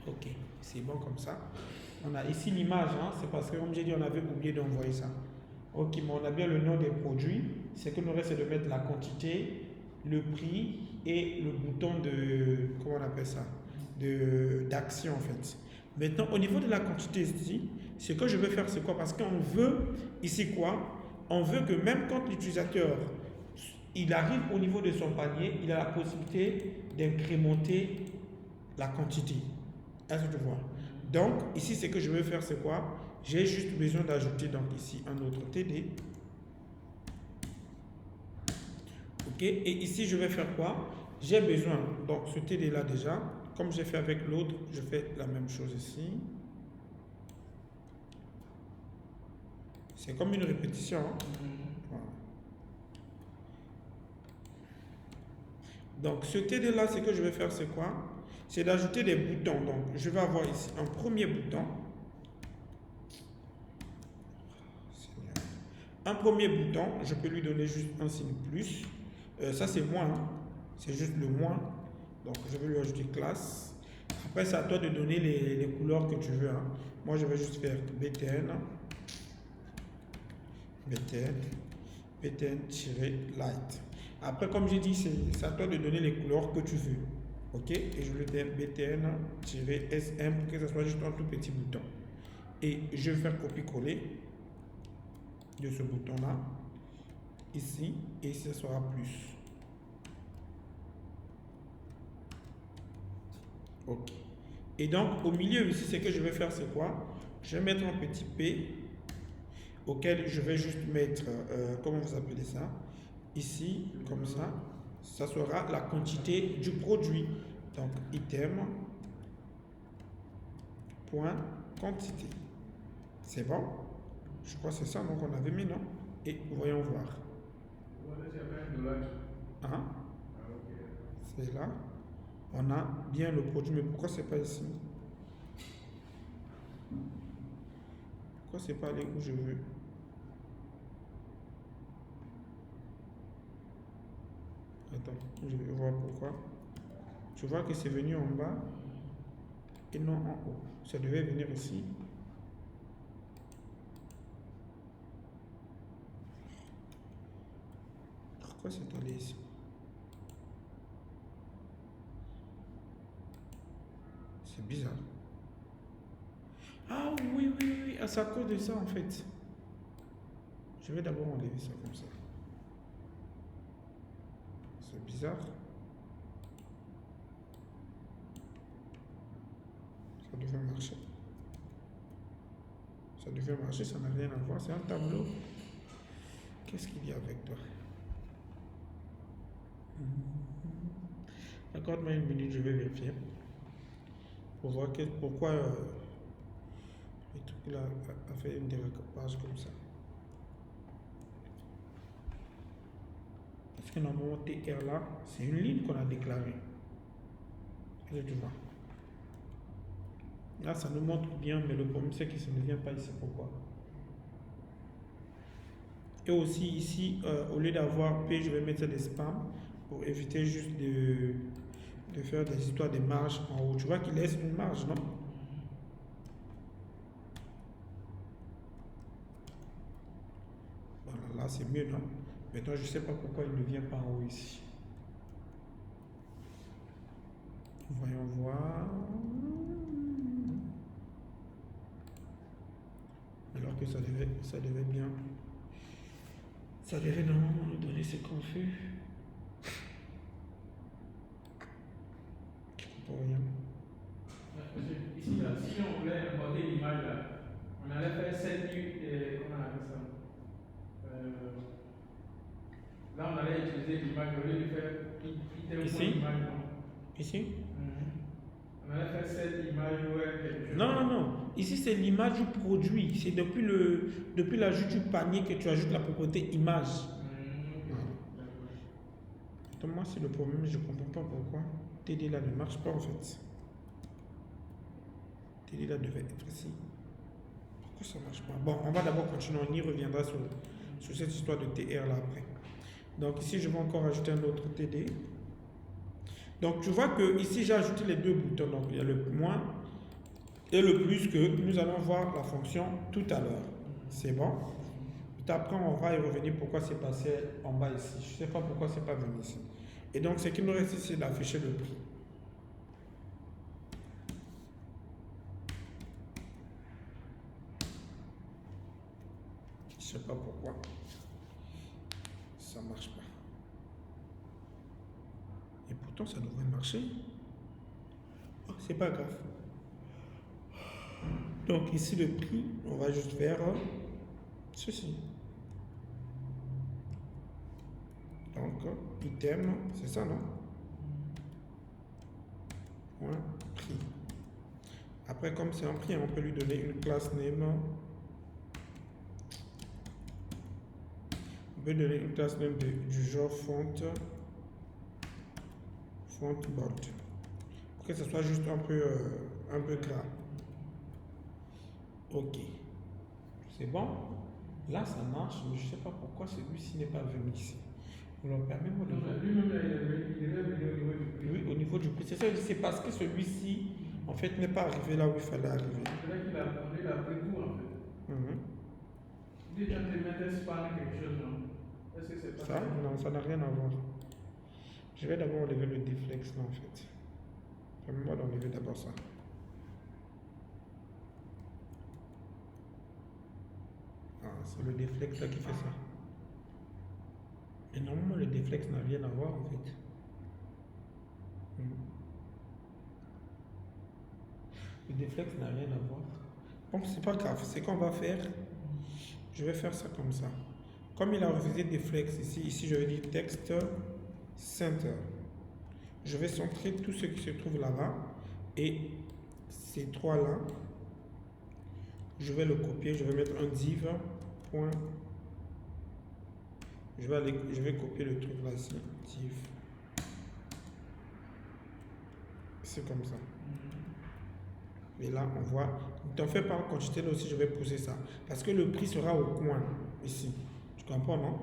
Ok, c'est bon comme ça. On a ici l'image, hein, c'est parce que, comme j'ai dit, on avait oublié d'envoyer ça. Ok, mais on a bien le nom des produits. Ce qu'il nous reste, c'est de mettre la quantité, le prix et le bouton de, comment on appelle ça, d'action en fait. Maintenant, au niveau de la quantité ici, ce que je vais faire, c'est quoi? Parce qu'on veut ici quoi? On veut que même quand l'utilisateur il arrive au niveau de son panier, il a la possibilité d'incrémenter la quantité. Est-ce que tu vois? Donc, ici, ce que je vais faire, c'est quoi? J'ai juste besoin d'ajouter donc ici un autre TD. Ok, et ici, je vais faire quoi? J'ai besoin, donc ce TD là déjà, comme j'ai fait avec l'autre, je fais la même chose ici. C'est comme une répétition. Hein? Voilà. Donc, ce TD là, ce que je vais faire, c'est quoi? C'est d'ajouter des boutons. Donc, je vais avoir ici un premier bouton. Un premier bouton, je peux lui donner juste un signe plus. Ça, c'est moins. Hein? C'est juste le moins. Donc, je vais lui ajouter classe. Après, c'est à toi de donner les couleurs que tu veux. Hein? Moi, je vais juste faire BTN. BTN-light. Après, comme j'ai dit, c'est à toi de donner les couleurs que tu veux. Ok? Et je vais dire BTN-SM pour que ce soit juste un tout petit bouton. Et je vais faire copier-coller de ce bouton-là. Ici. Et ce sera plus. Ok. Et donc, au milieu ici, ce que je vais faire, c'est quoi? Je vais mettre un petit P auquel je vais juste mettre, comment vous appelez ça? Ici, comme ça, ça sera la quantité du produit. Donc, item, point, quantité. C'est bon? Je crois que c'est ça, donc on avait mis, non? Et voyons voir. Hein? C'est là. On a bien le produit, mais pourquoi c'est pas ici? Pourquoi c'est pas allé où je veux? Attends, je vais voir pourquoi. Je vois que c'est venu en bas et non en haut. Ça devait venir ici. Pourquoi c'est allé ici? C'est bizarre. Ah oui, oui, oui, c'est à cause de ça en fait. Je vais d'abord enlever ça comme ça. C'est bizarre. Ça devait marcher. Ça devait marcher, ça n'a rien à voir. C'est un tableau. Qu'est-ce qu'il y a avec toi? Accorde-moi une minute, je vais vérifier. Pour voir pourquoi le truc là a fait une découpage comme ça. Parce que normalement TR là, c'est une ligne qu'on a déclarée. Est-ce que tu vois? Là, ça nous montre bien, mais le problème c'est que ça ne vient pas ici. Pourquoi? Et aussi ici, au lieu d'avoir P, je vais mettre des spams pour éviter juste de faire des histoires de marge en haut. Tu vois qu'il laisse une marge, non? Voilà, là c'est mieux, non? Maintenant, je ne sais pas pourquoi il ne vient pas en haut ici. Voyons voir. Alors que ça devait bien. Ça devait normalement nous donner ce qu'on fait. Je comprends rien. Ici, là, si on voulait importer l'image là, on allait faire 7 comment on appelle ça? Là, on allait utiliser l'image au lieu de faire Ici? l'image, non? Ici? On allait faire 7 images ou quelque chose. Non, non, non. Ici, c'est l'image du produit. C'est depuis l'ajout du panier que tu ajoutes la propriété image. Donc, moi, c'est le problème. Je ne comprends pas pourquoi. TD là ne marche pas en fait. TD là devait être ici. Pourquoi ça ne marche pas? Bon, on va d'abord continuer. On y reviendra sur cette histoire de TR là après. Donc, ici, je vais encore ajouter un autre TD. Donc, tu vois que ici, j'ai ajouté les deux boutons. Donc, il y a le moins et le plus que nous allons voir la fonction tout à l'heure. C'est bon. Puis après, on va y revenir pourquoi c'est passé en bas ici. Je ne sais pas pourquoi c'est pas venu ici. Et donc, ce qui nous reste ici, c'est d'afficher le prix. Je ne sais pas pourquoi. Ça ne marche pas. Et pourtant, ça devrait marcher. Oh, c'est pas grave. Donc, ici, le prix, on va juste faire ceci. Donc, item, c'est ça, non? Point prix. Après, comme c'est un prix, on peut lui donner une classe name. On peut donner une classe name du genre font bold. Pour que ce soit juste un peu gras. Ok. C'est bon. Là, ça marche, mais je ne sais pas pourquoi celui-ci n'est pas venu ici. Alors, permets-moi de voir. Lui-même, il est venu au niveau du prix. Oui, au niveau du prix. C'est ça, c'est parce que celui-ci, en fait, n'est pas arrivé là où il fallait arriver. C'est vrai qu'il a pris court, en fait. Il est en train de mettre spam quelque chose, non? Est-ce que c'est pas Ça? Non, ça n'a rien à voir. Je vais d'abord enlever le déflex là, en fait. Permets-moi d'enlever d'abord ça. Ah, c'est le déflex là qui fait ça. Et normalement, le déflex n'a rien à voir, en fait. Le déflex n'a rien à voir. Bon, c'est pas grave. C'est qu'on va faire. Je vais faire ça comme ça. Comme il a refusé déflex ici je vais dire texte center. Je vais centrer tout ce qui se trouve là-bas. Et ces trois là, je vais le copier. Je vais mettre un div. Point. Je vais copier le truc là ici. Div. C'est comme ça. Et là, on voit. Ne t'en fais pas, quand j'étais là aussi, je vais pousser ça. Parce que le prix sera au coin, ici. Tu comprends, non?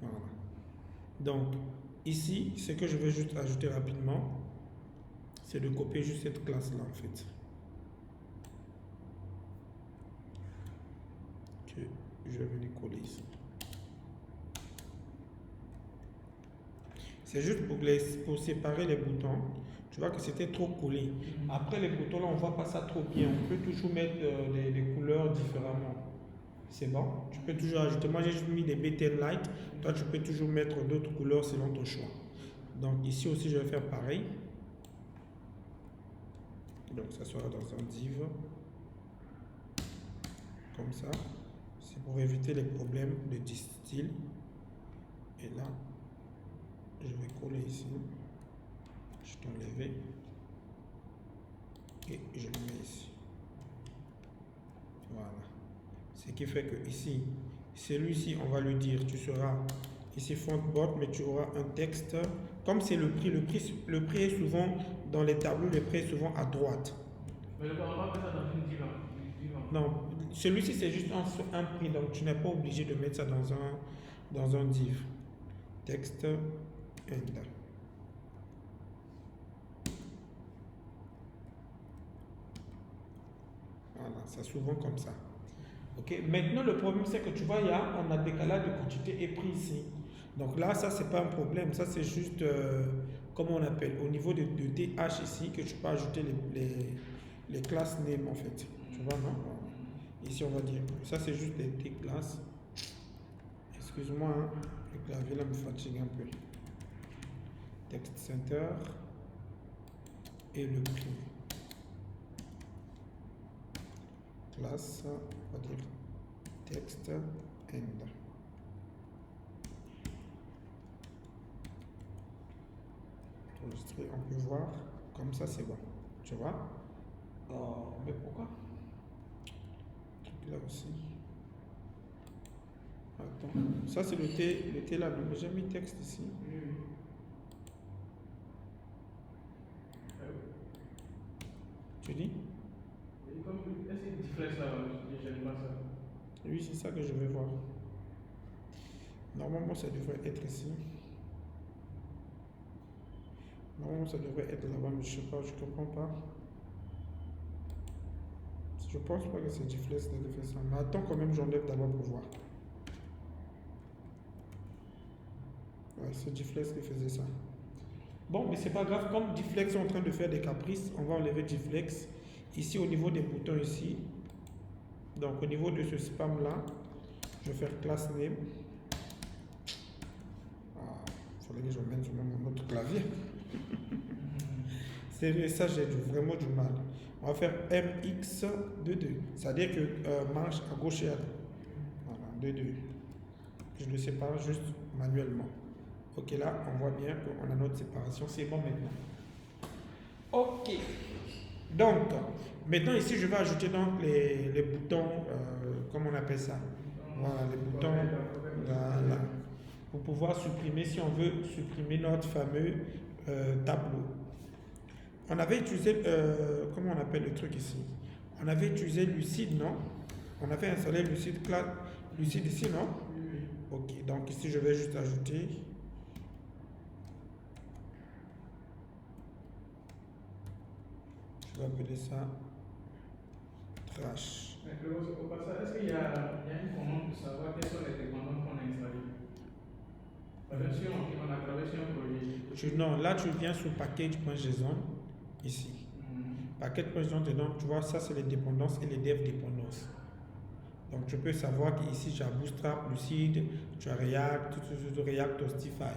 Voilà. Donc, ici, ce que je vais juste ajouter rapidement, c'est de copier juste cette classe-là, en fait. Que je vais venir coller ici. C'est juste pour séparer les boutons. Tu vois que c'était trop collé. Après les boutons là, on ne voit pas ça trop bien. On peut toujours mettre des couleurs différemment. C'est bon. Tu peux toujours ajouter. Moi j'ai juste mis des BTN Light. Toi tu peux toujours mettre d'autres couleurs selon ton choix. Donc ici aussi je vais faire pareil. Donc ça sera dans un div. Comme ça. C'est pour éviter les problèmes de style. Et là, je vais coller ici. Je t'enlève et je le mets ici. Voilà. Ce qui fait que ici, celui-ci, on va lui dire, tu seras ici font board, mais tu auras un texte. Comme c'est le prix est souvent dans les tableaux, le prix est souvent à droite. Mais on va mettre ça dans une div. Non, celui-ci c'est juste un prix, donc tu n'es pas obligé de mettre ça dans un div. Texte end. Voilà, c'est souvent comme ça. Ok, maintenant le problème c'est que tu vois, on a décalage de quantité et prix ici. Donc là, ça c'est pas un problème, ça c'est juste, comment on appelle, au niveau de TH ici, que tu peux ajouter les classes name en fait. Tu vois, non? Ici on va dire, ça c'est juste les classes. Excuse-moi, hein, le clavier là me fatigue un peu. Text center et le prix. Classe, on va dire text end. Enregistrer, on peut voir, comme ça c'est bon. Tu vois? Mais pourquoi? Là aussi. Attends, ça c'est le T là, donc j'ai mis texte ici. Tu dis? Est-ce que tu fais ça? Je pas ça. Oui, c'est ça que je vais voir. Normalement, ça devrait être ici. Normalement, ça devrait être là-bas, mais je sais pas, je comprends pas. Je pense pas que c'est Difflex qui a fait ça. Mais attends quand même, j'enlève d'abord pour voir. Ouais, c'est Difflex qui faisait ça. Bon, mais c'est pas grave, comme Difflex est en train de faire des caprices, on va enlever Difflex. Ici, au niveau des boutons ici, donc au niveau de ce spam là, je vais faire class name. Il faudrait que j'emmène sur mon autre clavier. Ça, j'ai vraiment du mal. On va faire MX22, c'est-à-dire que marche à gauche et à droite. Voilà, 2-2. Je le sépare juste manuellement. Ok, là, on voit bien qu'on a notre séparation. C'est bon maintenant. Ok. Donc, maintenant ici, je vais ajouter donc les boutons, comment on appelle ça? Voilà, les boutons, voilà, pour pouvoir supprimer, si on veut supprimer notre fameux tableau. On avait utilisé, comment on appelle le truc ici? On avait utilisé Lucid, non? On avait installé Lucid ici, non? Ok, donc ici, je vais juste ajouter. Je vais appeler ça trash. Au passage, est-ce qu'il y a une commande pour savoir quelles sont les dépendances qu'on a installées? Parce que si on a travaillé sur un projet. Non, là, tu viens sur package.json, ici. Package.json, dedans, tu vois, ça, c'est les dépendances et les dev dépendances. Donc, tu peux savoir qu'ici, tu as Bootstrap, Lucid, tu as React, tout React Hostify.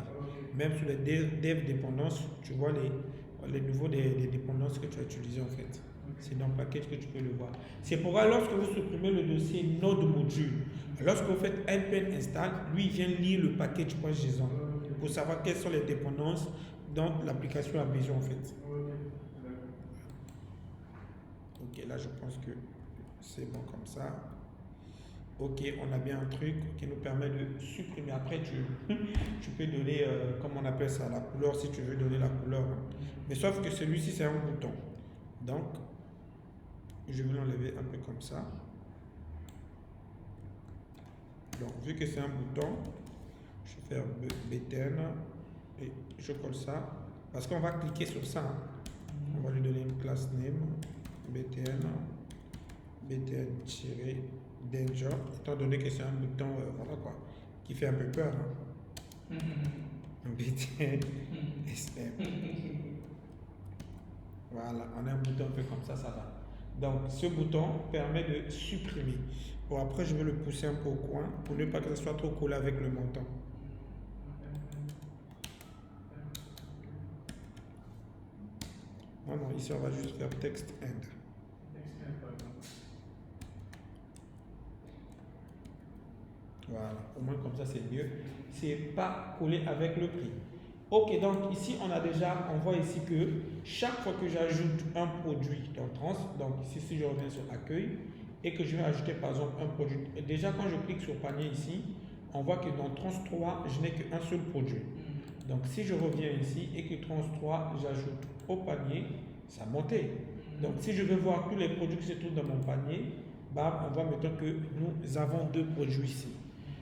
Même sur les dev dépendances, tu vois les niveaux des dépendances que tu as utilisées en fait. C'est dans le package que tu peux le voir. C'est pourquoi lorsque vous supprimez le dossier node module, lorsque vous faites npm install, lui il vient lire le package.json pour savoir quelles sont les dépendances dont l'application a besoin en fait. Ok, là je pense que c'est bon comme ça. Ok, on a bien un truc qui nous permet de supprimer. Après, tu peux donner, comment on appelle ça, la couleur si tu veux donner la couleur. Mais sauf que celui-ci, c'est un bouton. Donc, je vais l'enlever un peu comme ça. Donc, vu que c'est un bouton, je vais faire btn et je colle ça. Parce qu'on va cliquer sur ça. Hein. On va lui donner une classe name, btn danger, étant donné que c'est un bouton voilà quoi, qui fait un peu peur. Hein. btn sm. Voilà, on a un bouton un peu comme ça va. Donc ce bouton permet de supprimer. Bon, après je vais le pousser un peu au coin pour ne pas que ça soit trop collé avec le montant. Non, ici on va juste faire text end. Voilà, au moins comme ça c'est mieux. C'est pas collé avec le prix. Ok, donc ici on voit ici que chaque fois que j'ajoute un produit dans Trans, donc ici si je reviens sur accueil et que je vais ajouter par exemple un produit, déjà quand je clique sur panier ici, on voit que dans Trans 3, je n'ai qu'un seul produit. Donc si je reviens ici et que Trans 3, j'ajoute au panier, ça monte. Donc si je veux voir tous les produits qui se trouvent dans mon panier, bah, on voit maintenant que nous avons 2 produits ici.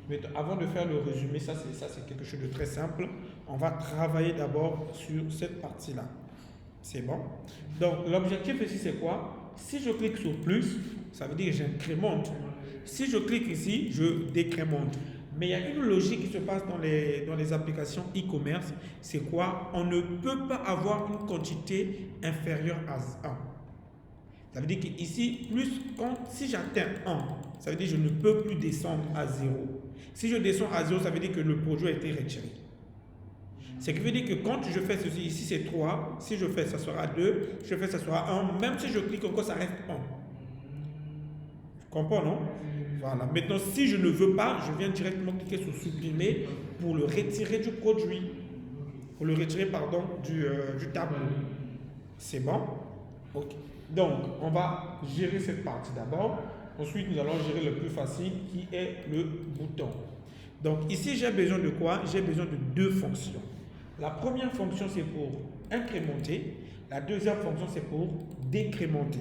Mais avant de faire le résumé, ça c'est quelque chose de très simple. On va travailler d'abord sur cette partie-là. C'est bon. Donc l'objectif ici c'est quoi? Si je clique sur plus, ça veut dire que j'incrémente. Si je clique ici, je décrémente. Mais il y a une logique qui se passe dans les applications e-commerce. C'est quoi? On ne peut pas avoir une quantité inférieure à 1. Ça veut dire qu'ici, si j'atteins 1, ça veut dire que je ne peux plus descendre à 0. Si je descends à 0, ça veut dire que le produit a été retiré. Ce qui veut dire que quand je fais ceci, ici c'est 3, si je fais ça sera 2, je fais ça sera 1, même si je clique encore, ça reste 1. Tu comprends, non? Voilà. Maintenant, si je ne veux pas, je viens directement cliquer sur supprimer pour le retirer du produit. Pour le retirer, pardon, du tableau. C'est bon? Ok. Donc, on va gérer cette partie d'abord. Ensuite, nous allons gérer le plus facile qui est le bouton. Donc, ici, j'ai besoin de quoi? J'ai besoin de deux fonctions. La première fonction, c'est pour incrémenter. La deuxième fonction, c'est pour décrémenter.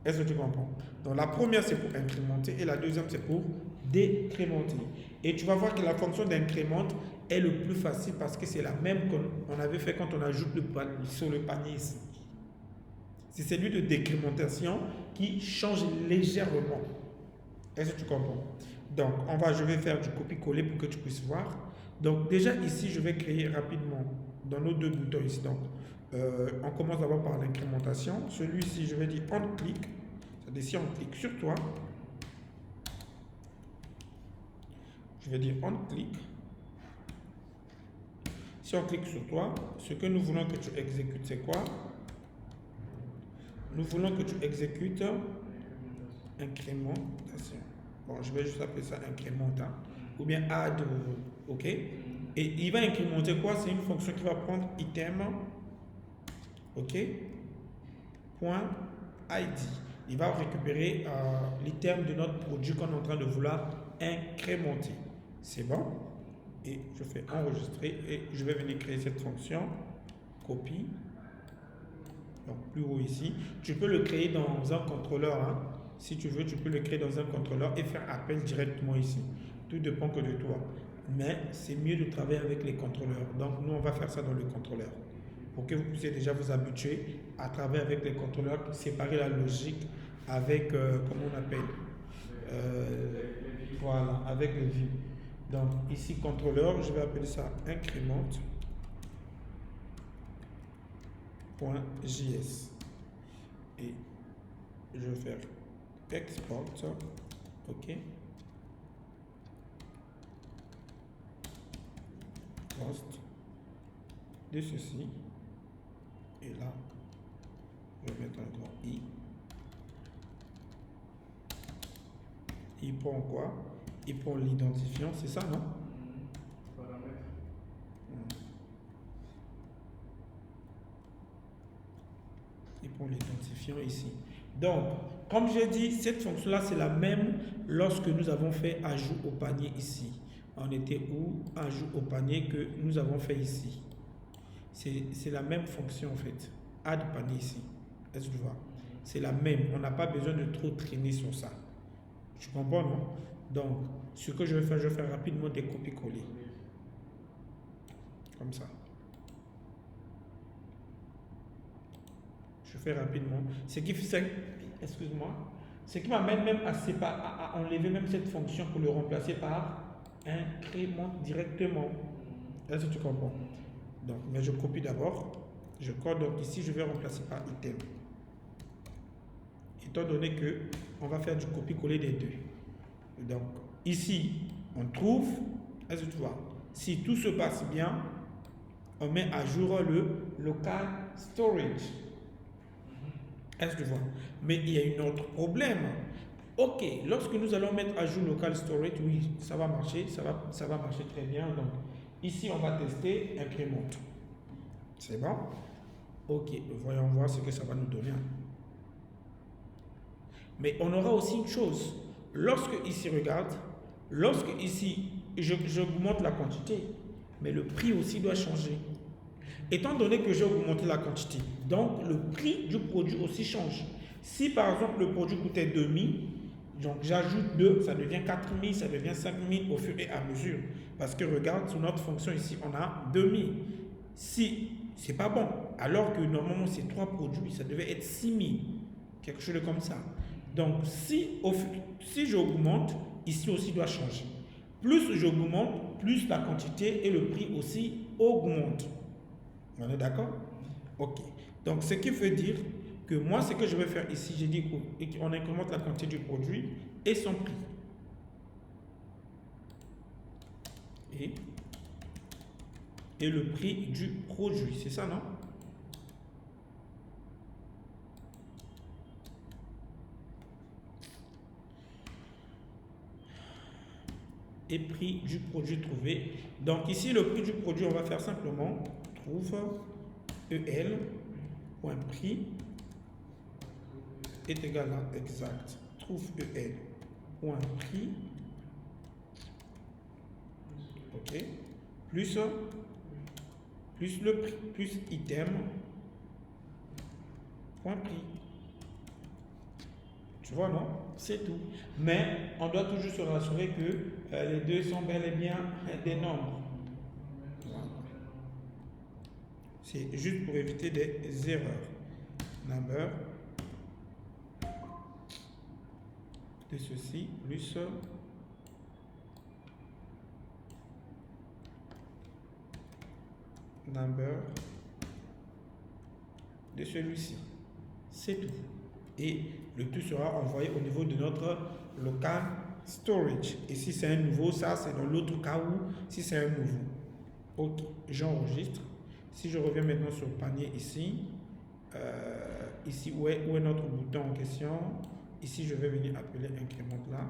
Est-ce que tu comprends? Donc, la première, c'est pour incrémenter et la deuxième, c'est pour décrémenter. Et tu vas voir que la fonction d'incrémente est le plus facile parce que c'est la même qu'on avait fait quand on ajoute sur le panier ici. C'est celui de décrémentation qui change légèrement. Est-ce que tu comprends? Donc, je vais faire du copier-coller pour que tu puisses voir. Donc, déjà ici, je vais créer rapidement dans nos deux boutons ici. Donc, on commence d'abord par l'incrémentation. Celui-ci, je vais dire on clique. C'est-à-dire si on clique sur toi, je vais dire on clique. Si on clique sur toi, ce que nous voulons que tu exécutes, c'est quoi? Nous voulons que tu exécutes incrémentation. Bon, je vais juste appeler ça incrémenta ou bien add, ok? Et il va incrémenter quoi? C'est une fonction qui va prendre item, ok? Point ID. Il va récupérer l'item de notre produit qu'on est en train de vouloir incrémenter. C'est bon? Et je fais enregistrer et je vais venir créer cette fonction copie. Donc plus haut ici, tu peux le créer dans un contrôleur. Hein. Si tu veux, tu peux le créer dans un contrôleur et faire appel directement ici. Tout dépend que de toi. Mais c'est mieux de travailler avec les contrôleurs. Donc nous, on va faire ça dans le contrôleur. Pour que vous puissiez déjà vous habituer à travailler avec les contrôleurs, séparer la logique avec, comment on appelle, voilà, avec les vues. Donc ici, contrôleur, je vais appeler ça incrémente. .js et je vais faire export, ok, post de ceci et là je vais mettre un grand il prend quoi? Il prend l'identifiant, c'est ça, non? Et pour l'identifiant ici. Donc, comme j'ai dit, cette fonction-là, c'est la même lorsque nous avons fait ajout au panier ici. On était où? Ajout au panier que nous avons fait ici. C'est la même fonction en fait. Add panier ici. Est-ce que tu vois? C'est la même. On n'a pas besoin de trop traîner sur ça. Tu comprends, non? Donc, ce que je vais faire rapidement des copier-coller. Comme ça. Je fais rapidement. Ce qui fait, excuse-moi, ce qui m'amène même à enlever même cette fonction pour le remplacer par incrémente directement. Est-ce que tu comprends? Donc, mais je copie d'abord. Je code. Donc ici, je vais remplacer par item. Étant donné que on va faire du copier-coller des deux. Donc, ici, on trouve. Est-ce que tu vois? Si tout se passe bien, on met à jour le local storage. Est-ce que tu vois? Mais il y a un autre problème. Ok, lorsque nous allons mettre à jour local storage, oui, ça va marcher, ça va marcher très bien. Donc, ici, on va tester incrémente. C'est bon? Ok, voyons voir ce que ça va nous donner. Mais on aura aussi une chose. Lorsque ici, regarde, lorsque ici, j'augmente la quantité, mais le prix aussi doit changer. Étant donné que j'ai augmenté la quantité, donc le prix du produit aussi change. Si par exemple le produit coûtait 2000, donc j'ajoute 2, ça devient 4000, ça devient 5000 au fur et à mesure. Parce que regarde, sur notre fonction ici, on a 2000. Si c'est pas bon, alors que normalement c'est 3 produits, ça devait être 6000. quelque chose de comme ça. Donc, si j'augmente, ici aussi doit changer. Plus j'augmente, plus la quantité et le prix aussi augmentent. On est d'accord? Ok. Donc, ce qui veut dire que moi, ce que je vais faire ici, j'ai dit qu'on incrémente la quantité du produit et son prix. Et le prix du produit, c'est ça, non? Et prix du produit trouvé. Donc ici, le prix du produit, on va faire simplement trouve EL, point prix est égal à exact. Trouve EL, point prix, ok, plus le prix, plus item, point prix. Tu vois, non? C'est tout. Mais on doit toujours se rassurer que les deux sont bel et bien des nombres. Voilà. C'est juste pour éviter des erreurs. Number de ceci plus number de celui-ci. C'est tout. Et le tout sera envoyé au niveau de notre local storage. Et si c'est un nouveau, ça c'est dans l'autre cas où si c'est un nouveau. Ok, j'enregistre. Si je reviens maintenant sur le panier ici, ici où est notre bouton en question. Ici je vais venir appeler incrémente là.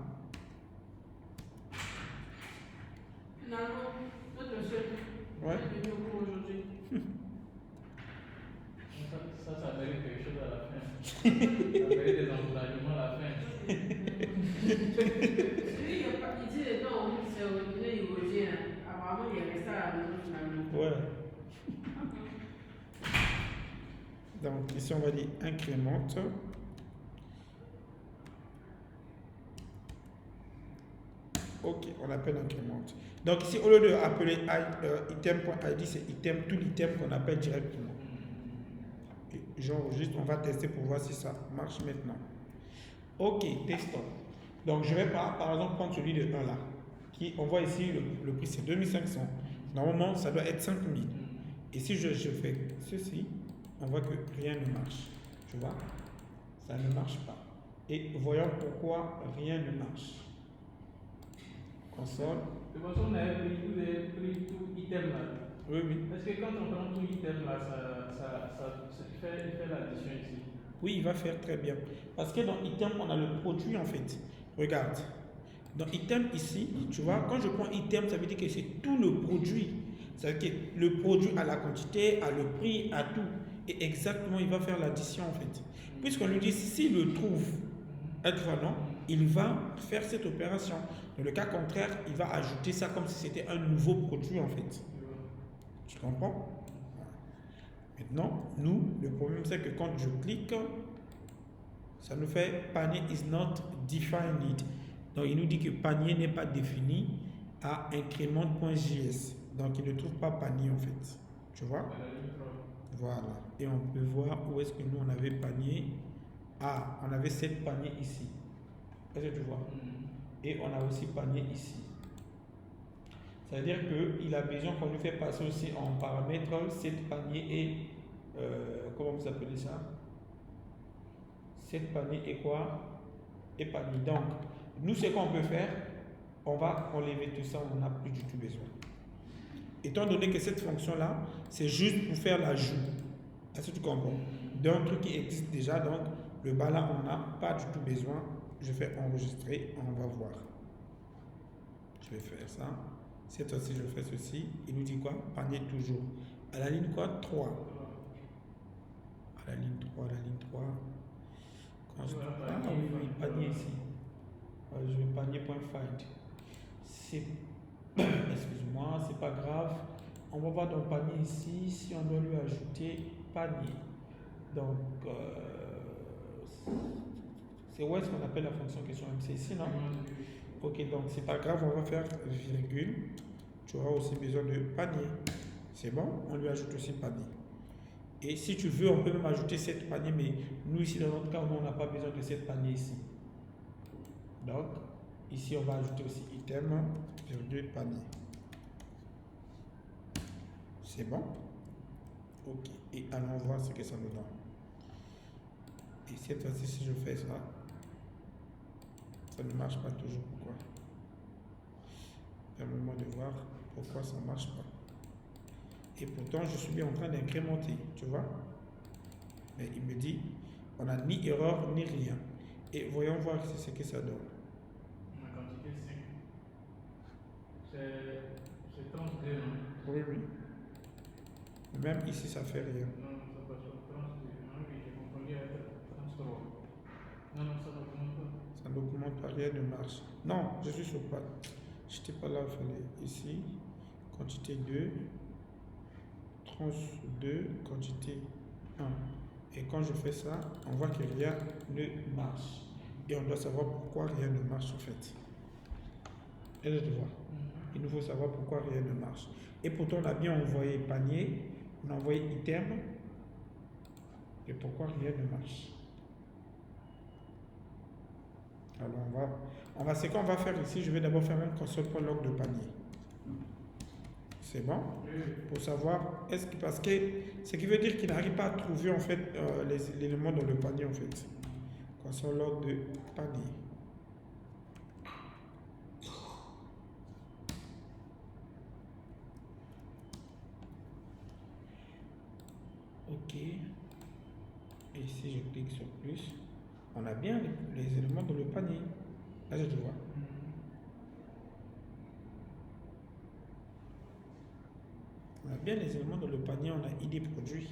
Finalement, notre monsieur est venu au cours aujourd'hui. Ça mérite quelque chose à la fin. Ça mérite des encouragements à la fin. Lui, il dit les temps où il s'est retourné, il revient. Apparemment, il est resté à la maison finalement. Ouais. Donc ici on va dire incrémente. Ok, on appelle incrémente. Donc ici, au lieu d'appeler item.id, c'est item, tout l'item qu'on appelle directement. J'enregistre, on va tester pour voir si ça marche maintenant. Ok, testons. Donc je vais par exemple prendre celui de 1 là. On voit ici, le prix c'est 2500. Normalement, ça doit être 5000. Et si je fais ceci, on voit que rien ne marche. Tu vois? Ça ne marche pas. Et voyons pourquoi rien ne marche. Console. De toute façon, on avait pris tout item là. Oui, oui. Est-ce que quand on prend tout item là, il fait l'addition ici? Oui, il va faire très bien. Parce que dans item, on a le produit en fait. Regarde. Dans item ici, tu vois, quand je prends item, ça veut dire que c'est tout le produit. Ça veut dire que le produit a la quantité, a le prix, a tout. Et exactement, il va faire l'addition en fait. Puisqu'on lui dit, s'il le trouve équivalent, il va faire cette opération. Dans le cas contraire, il va ajouter ça comme si c'était un nouveau produit en fait. Tu comprends? Maintenant, nous, le problème c'est que quand je clique, ça nous fait panier is not defined. Donc il nous dit que panier n'est pas défini à incrémente.js. Donc il ne trouve pas panier en fait. Tu vois? Voilà. Et on peut voir où est-ce que nous on avait panier. Ah, on avait 7 paniers ici. Est-ce que tu vois? Et on a aussi panier ici. C'est-à-dire qu'il a besoin qu'on lui fait passer aussi en paramètre 7 paniers et comment vous appelez ça? 7 paniers et quoi? Et panier. Donc, nous, ce qu'on peut faire, on va enlever tout ça, on n'a plus du tout besoin. Étant donné que cette fonction-là, c'est juste pour faire l'ajout. Est-ce que tu comprends? D'un truc qui existe déjà, donc le bas là, on n'a pas du tout besoin. Je fais enregistrer, on va voir. Je vais faire ça. Cette fois-ci, je fais ceci. Il nous dit quoi? Panier toujours. À la ligne quoi? 3. À la ligne 3, à la ligne 3. Quand je... Ah oui, panier ici. Je vais panier.find. C'est... Excuse-moi, c'est pas grave. On va voir dans panier ici si on doit lui ajouter panier. Donc, c'est où est-ce qu'on appelle la fonction question MC ici, non? Ok, donc c'est pas grave, on va faire virgule. Tu auras aussi besoin de panier. C'est bon? On lui ajoute aussi panier. Et si tu veux, on peut même ajouter 7 paniers, mais nous ici, dans notre cas, on n'a pas besoin de 7 paniers ici. Donc, ici, on va ajouter aussi item, virgule, panier. C'est bon? Ok. Et allons voir ce que ça nous donne. Et cette fois-ci, si je fais ça, ça ne marche pas toujours. Pourquoi? Permets-moi de voir pourquoi ça ne marche pas. Et pourtant, je suis bien en train d'incrémenter, tu vois? Mais il me dit, on n'a ni erreur ni rien. Et voyons voir ce que ça donne. La quantité 5. C'est 32, non? Oui, oui. Même ici, ça fait rien. Non, ça passe pas. 32. Non, oui, j'ai confondu avec 33. Non, ça n'augmente pas. Ça n'augmente pas, rien ne marche. Non, je suis sur pas. Je n'étais pas là, il fallait. Ici, quantité 2, trans 2, quantité 1. Et quand je fais ça, on voit que rien ne marche. Et on doit savoir pourquoi rien ne marche en fait. Et je te vois. Il nous faut savoir pourquoi rien ne marche. Et pourtant, on a bien envoyé panier, on a envoyé item. Et pourquoi rien ne marche? Alors c'est quoi on va faire ici? Je vais d'abord faire un console.log de panier. C'est bon? Pour savoir, parce que ce qui veut dire qu'il n'arrive pas à trouver en fait les éléments dans le panier en fait. Console.log de panier. Ok. Et si je clique sur plus, on a bien les éléments dans le panier. Là, je te vois. On a bien les éléments dans le panier, on a ID produit.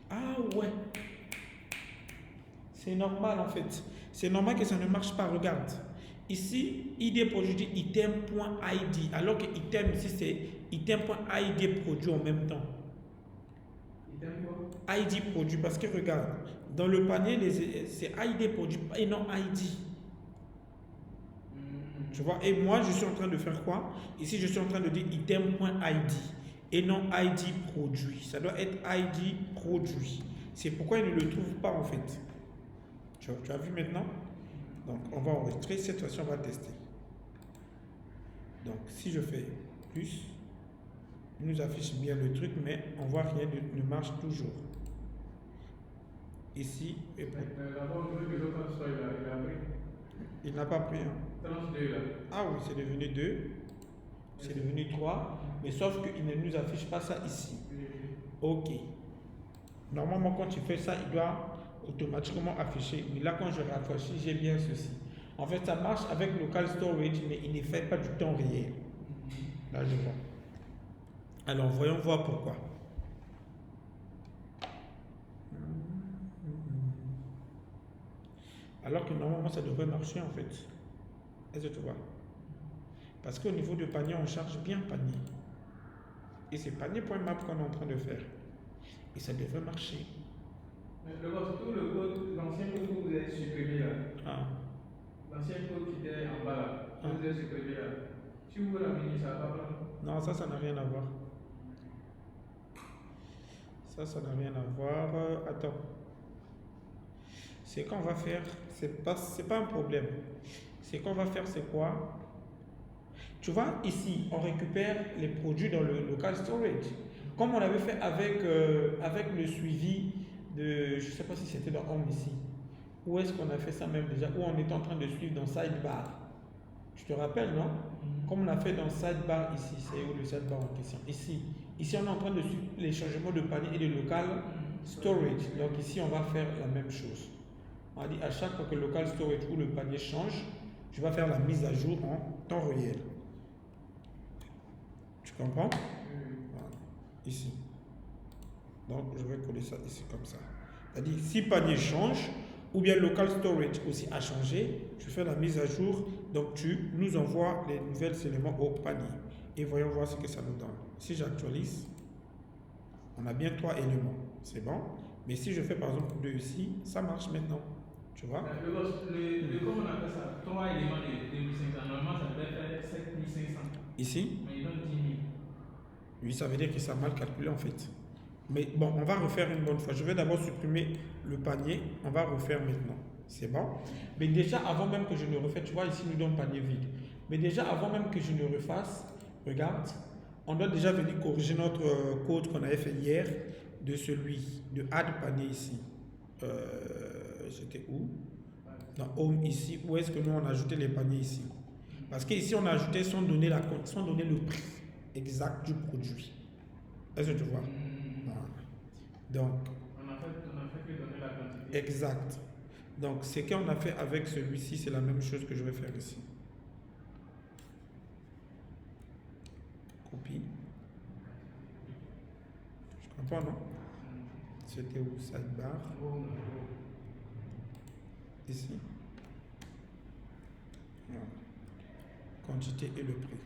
Ah ouais. C'est normal en fait. C'est normal que ça ne marche pas. Regarde. Ici, ID produit dit item.id. Alors que item ici, c'est item.id produit en même temps. Item quoi? ID produit. Parce que regarde, dans le panier, c'est ID produit et non ID. Tu vois, et moi, je suis en train de faire quoi? Ici, je suis en train de dire item.id et non ID produit. Ça doit être ID produit. C'est pourquoi il ne le trouve pas en fait. Tu as vu maintenant? Donc, on va enregistrer. Cette fois-ci, on va tester. Donc, si je fais plus, il nous affiche bien le truc, mais on voit rien ne marche toujours. Ici, et pour... D'abord, on veut que l'autre soit il a pris. Il n'a pas pris. Hein. 32 là. Ah oui, c'est devenu 2. C'est devenu 3. Mais sauf qu'il ne nous affiche pas ça ici. Ok. Normalement, quand tu fais ça, il doit automatiquement afficher. Mais là, quand je rafraîchis, j'ai bien ceci. En fait, ça marche avec local storage, mais il ne fait pas du temps réel. Là, je vois. Alors, voyons voir pourquoi. Alors que normalement, ça devrait marcher en fait. Est-ce que tu vois? Parce qu'au niveau du panier, on charge bien panier. Et c'est panier.map qu'on est en train de faire. Et ça devrait marcher. Mais tout le code, l'ancien code que vous avez supprimé là. Ah. L'ancien code qui était en bas là, que vous avez supprimé là. Si vous l'amenez, ça va pas. Non, ça n'a rien à voir. Ça n'a rien à voir. Attends. C'est qu'on va faire, c'est pas un problème. C'est qu'on va faire, c'est quoi? Tu vois, ici, on récupère les produits dans le local storage. Comme on avait fait avec le suivi de, je ne sais pas si c'était dans Home ici. Où est-ce qu'on a fait ça même déjà? Où on était en train de suivre dans Sidebar. Tu te rappelles, non? Comme on a fait dans Sidebar ici. C'est où le Sidebar en question? Ici. Ici, on est en train de suivre les changements de panier et de local storage. Donc ici, on va faire la même chose. On a dit à chaque fois que le local storage ou le panier change, je vais faire la mise à jour en temps réel. Tu comprends? Voilà. Ici. Donc, je vais coller ça ici comme ça. C'est-à-dire, si panier change, ou bien local storage aussi a changé, je fais la mise à jour. Donc, tu nous envoies les nouveaux éléments au panier. Et voyons voir ce que ça nous donne. Si j'actualise, on a bien 3 éléments. C'est bon. Mais si je fais par exemple 2 ici, ça marche maintenant. Tu vois? Comment on appelle ça? 3 éléments de 2500. Normalement, ça devait faire 7500. Ici? Mais il donne 10 000. Oui, ça veut dire que ça a mal calculé en fait. Mais bon, on va refaire une bonne fois. Je vais d'abord supprimer le panier. On va refaire maintenant. C'est bon. Mais déjà, avant même que je ne refasse, tu vois, ici, nous donne panier vide. Mais déjà, avant même que je ne refasse, regarde, on doit déjà venir corriger notre code qu'on avait fait hier de celui de add panier ici. C'était où? Dans Home ici. Où est-ce que nous, on a ajouté les paniers ici? Parce qu'ici, on a ajouté sans donner le prix exact du produit. Est-ce que tu vois? Voilà. Donc, on a fait que donner la quantité. Exact. Donc, ce qu'on a fait avec celui-ci, c'est la même chose que je vais faire ici. Copie. Je comprends, non? C'était où? Sidebar. Ici. Voilà. Quantité et le prix.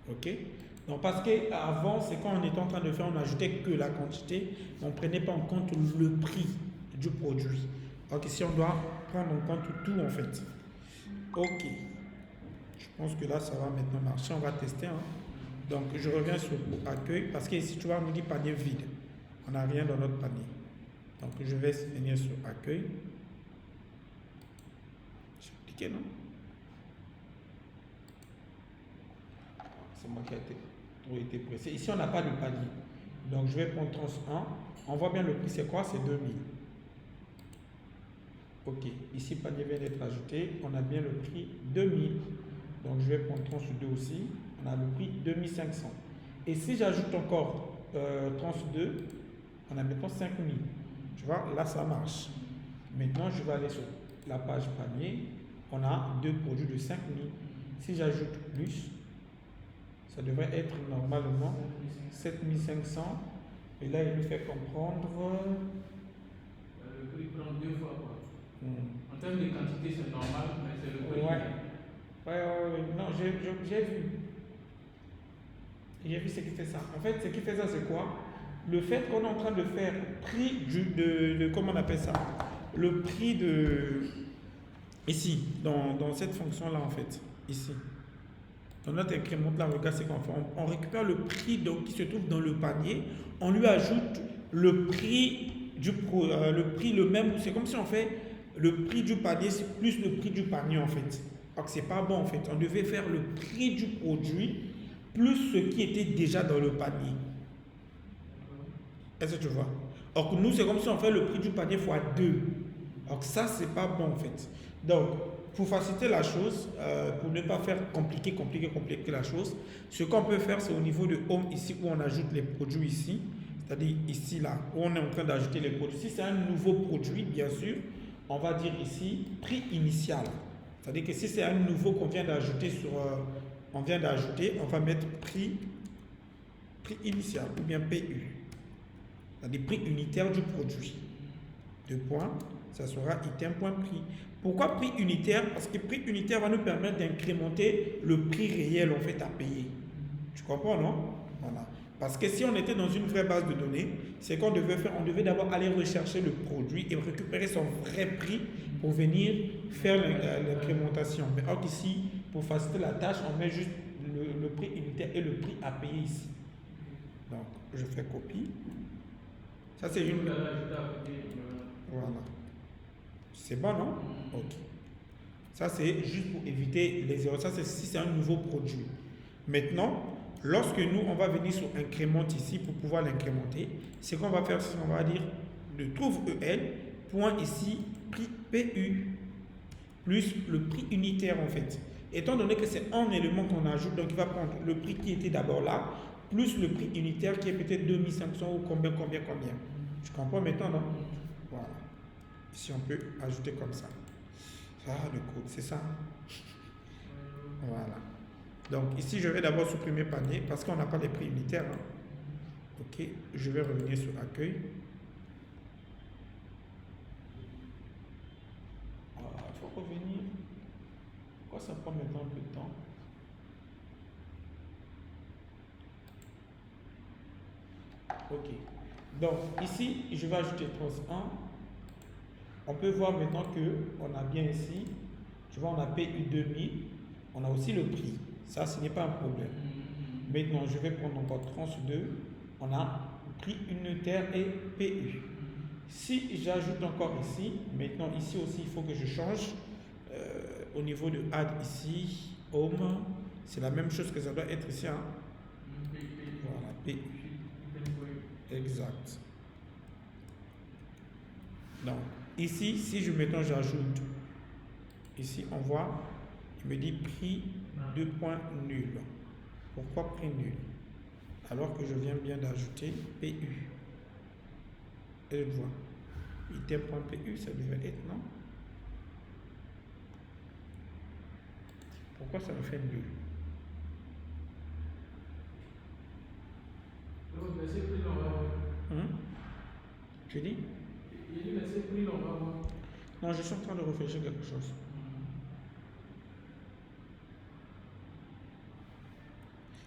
Ok. Donc parce qu'avant, c'est quand on était en train de faire, on n'ajoutait que la quantité, on ne prenait pas en compte le prix du produit. Donc ici, on doit prendre en compte tout en fait. Ok. Je pense que là, ça va maintenant marcher. On va tester. Hein. Donc je reviens sur accueil parce qu'ici, tu vois, on nous dit panier vide. On n'a rien dans notre panier. Donc je vais venir sur accueil. Je vais cliquer, non? C'est moi qui ai été pressé. Ici, on n'a pas de panier. Donc, je vais prendre trans 1. On voit bien le prix, c'est quoi? C'est 2000. Ok. Ici, panier vient d'être ajouté. On a bien le prix 2000. Donc, je vais prendre trans 2 aussi. On a le prix 2500. Et si j'ajoute encore trans 2, on a maintenant 5000. Tu vois, là, ça marche. Maintenant, je vais aller sur la page panier. On a deux produits de 5000. Si j'ajoute plus, ça devrait être normalement 7500. Et là, il nous fait comprendre. Le prix prend 2 fois quoi. En termes de quantité, c'est normal, mais c'est le prix. Ouais. Non, j'ai vu. J'ai vu ce qui fait ça. En fait, ce qui fait ça, c'est quoi? Le fait qu'on est en train de faire prix comment on appelle ça? Le prix de. Ici, dans cette fonction-là, en fait. Ici. Dans notre incrément là, regarde ce qu'on fait. On récupère le prix donc, qui se trouve dans le panier. On lui ajoute le prix le même. C'est comme si on fait le prix du panier plus le prix du panier en fait. Donc c'est pas bon en fait. On devait faire le prix du produit plus ce qui était déjà dans le panier. Est-ce que tu vois? Or nous c'est comme si on fait le prix du panier fois 2. Donc ça c'est pas bon en fait. Donc pour faciliter la chose, pour ne pas faire compliquer la chose, ce qu'on peut faire, c'est au niveau de Home, ici, où on ajoute les produits ici, c'est-à-dire ici, là, où on est en train d'ajouter les produits. Si c'est un nouveau produit, bien sûr, on va dire ici, prix initial. C'est-à-dire que si c'est un nouveau qu'on vient d'ajouter on va mettre prix initial, ou bien PU. C'est-à-dire prix unitaire du produit. 2 points, ça sera item.prix. Pourquoi prix unitaire? Parce que prix unitaire va nous permettre d'incrémenter le prix réel en fait à payer. Tu comprends, non? Voilà. Parce que si on était dans une vraie base de données, c'est qu'on devait faire, on devait d'abord aller rechercher le produit et récupérer son vrai prix pour venir faire l'incrémentation. Mais or ici, pour faciliter la tâche, on met juste le prix unitaire et le prix à payer ici. Donc, je fais copie. Ça, c'est une. Voilà. C'est bon, non? Ok. Ça, c'est juste pour éviter les erreurs. Ça, c'est si c'est un nouveau produit. Maintenant, lorsque nous, on va venir sur incrémente ici pour pouvoir l'incrémenter, ce qu'on va faire, c'est qu'on va dire le trouve EL, point ici, prix PU, plus le prix unitaire en fait. Étant donné que c'est un élément qu'on ajoute, donc il va prendre le prix qui était d'abord là, plus le prix unitaire qui est peut-être 2500 ou combien. Tu comprends maintenant, non? Voilà. Si on peut ajouter comme ça. Ah, le code, c'est ça. Voilà. Donc ici, je vais d'abord supprimer panier parce qu'on n'a pas les prix unitaires. Hein. Ok, je vais revenir sur accueil. Il faut revenir. Pourquoi ça prend maintenant un peu de temps? Ok. Donc ici, je vais ajouter trans 1. on peut voir maintenant qu'on a bien ici, tu vois, on a PU 2000, on a aussi le prix. Ça, ce n'est pas un problème. Maintenant, je vais prendre encore tranche 2, on a prix unitaire et PU. Si j'ajoute encore ici, maintenant ici aussi, il faut que je change au niveau de add ici, home, c'est la même chose que ça doit être ici. Hein? Voilà, PU. Exact. Donc, ici, si je maintenant j'ajoute, ici on voit, il me dit prix 2 points nul. Pourquoi prix nul? Alors que je viens bien d'ajouter PU. Et je vois, item.pu, ça devait être, non? Pourquoi ça me fait nul? Tu dis? Non, je suis en train de réfléchir quelque chose.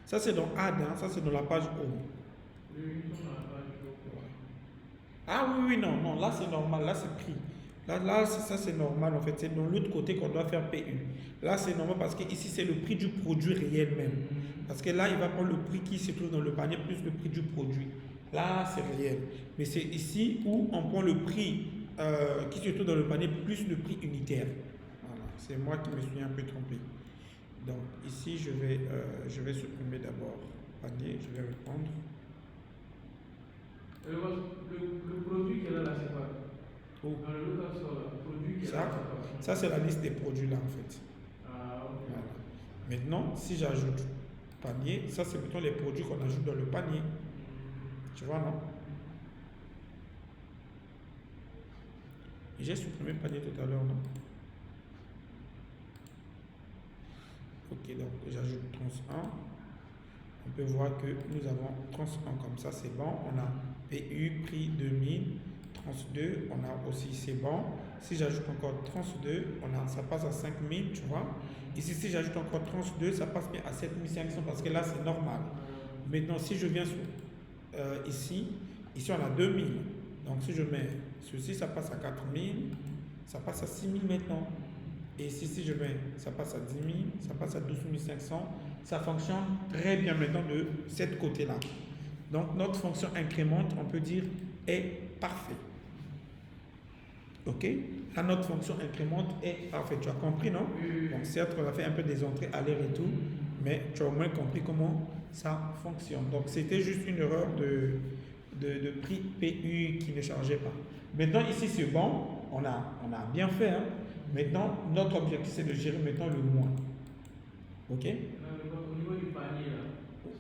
Ça c'est dans Add, hein? Ça c'est dans la page Home. Ah oui, non, là c'est normal, là c'est prix. Là ça c'est normal en fait, c'est dans l'autre côté qu'on doit faire PU. Là c'est normal parce que ici c'est le prix du produit réel même. Parce que là il va prendre le prix qui se trouve dans le panier plus le prix du produit. Là c'est réel. Mais c'est ici où on prend le prix qui se trouve dans le panier plus le prix unitaire. Voilà, c'est moi qui me suis un peu trompé. Donc ici je vais supprimer d'abord panier, je vais reprendre. Le produit qu'elle a là, c'est quoi? Oh. Dans le local store, le produit qu'elle a là, c'est quoi? Ça c'est la liste des produits là en fait. Ah, ok. Voilà. Maintenant, si j'ajoute panier, ça c'est plutôt les produits qu'on ajoute dans le panier. Tu vois, non? J'ai supprimé panier tout à l'heure, non? Ok, donc j'ajoute trans 1. On peut voir que nous avons trans 1 comme ça, c'est bon. On a PU, prix 2000, trans 2, on a aussi, c'est bon. Si j'ajoute encore trans 2, ça passe à 5000, tu vois. Ici, si j'ajoute encore trans 2, ça passe bien à 7500 parce que là, c'est normal. Maintenant, si je viens ici on a 2000. Donc, si je mets ceci, ça passe à 4000, ça passe à 6000 maintenant. Et ici, si je mets, ça passe à 10 000, ça passe à 12 500. Ça fonctionne très bien maintenant de cette côté-là. Donc, notre fonction incrémente, on peut dire, est parfait. Ok? Là, notre fonction incrémente est parfaite. Tu as compris, non? Donc, certes, on a fait un peu des entrées à l'air et tout, mais tu as au moins compris comment ça fonctionne. Donc, c'était juste une erreur de prix PU qui ne changeait pas. Maintenant, ici, c'est bon. On a bien fait. Hein? Maintenant, notre objectif, c'est de gérer maintenant le mois. Ok? Au niveau du panier, là,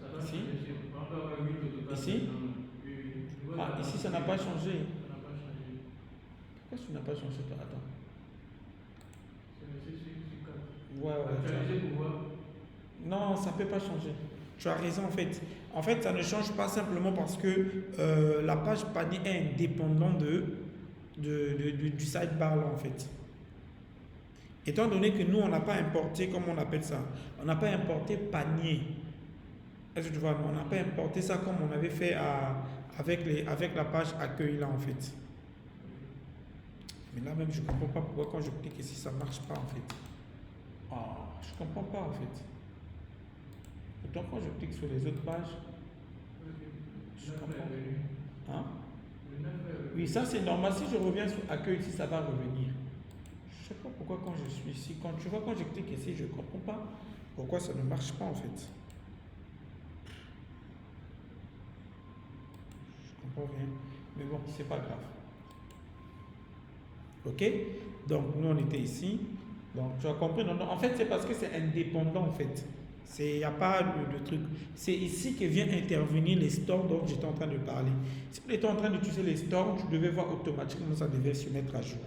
ça doit ici? changer. On peut avoir 8 au total. Ici? Ah, ici, ça n'a pas changé. Ça n'a pas changé. Pourquoi ça n'a pas changé? Attends. C'est 4. Ouais. Actualiser pour voir. Non, ça ne peut pas changer. Tu as raison en fait. En fait, ça ne change pas simplement parce que la page panier est indépendante du sidebar là en fait. Étant donné que nous, on n'a pas importé, comment on appelle ça? On n'a pas importé panier. Est-ce que tu vois? On n'a pas importé ça comme on avait fait avec la page accueil là en fait. Mais là même, je ne comprends pas pourquoi quand je clique ici, ça ne marche pas en fait. Je ne comprends pas en fait. Pourtant, quand je clique sur les autres pages, je comprends. Hein? Oui, ça c'est normal. Si je reviens sur accueil ici, ça va revenir. Je ne sais pas pourquoi quand je suis ici, quand je clique ici, je ne comprends pas pourquoi ça ne marche pas en fait. Je comprends rien. Mais bon, c'est pas grave. Ok? Donc, nous on était ici. Donc, tu as compris? Non, en fait, c'est parce que c'est indépendant en fait. Il n'y a pas de truc. C'est ici que vient intervenir les stores dont j'étais en train de parler. Si on était en train d'utiliser les stores, tu devais voir automatiquement ça devait se mettre à jour.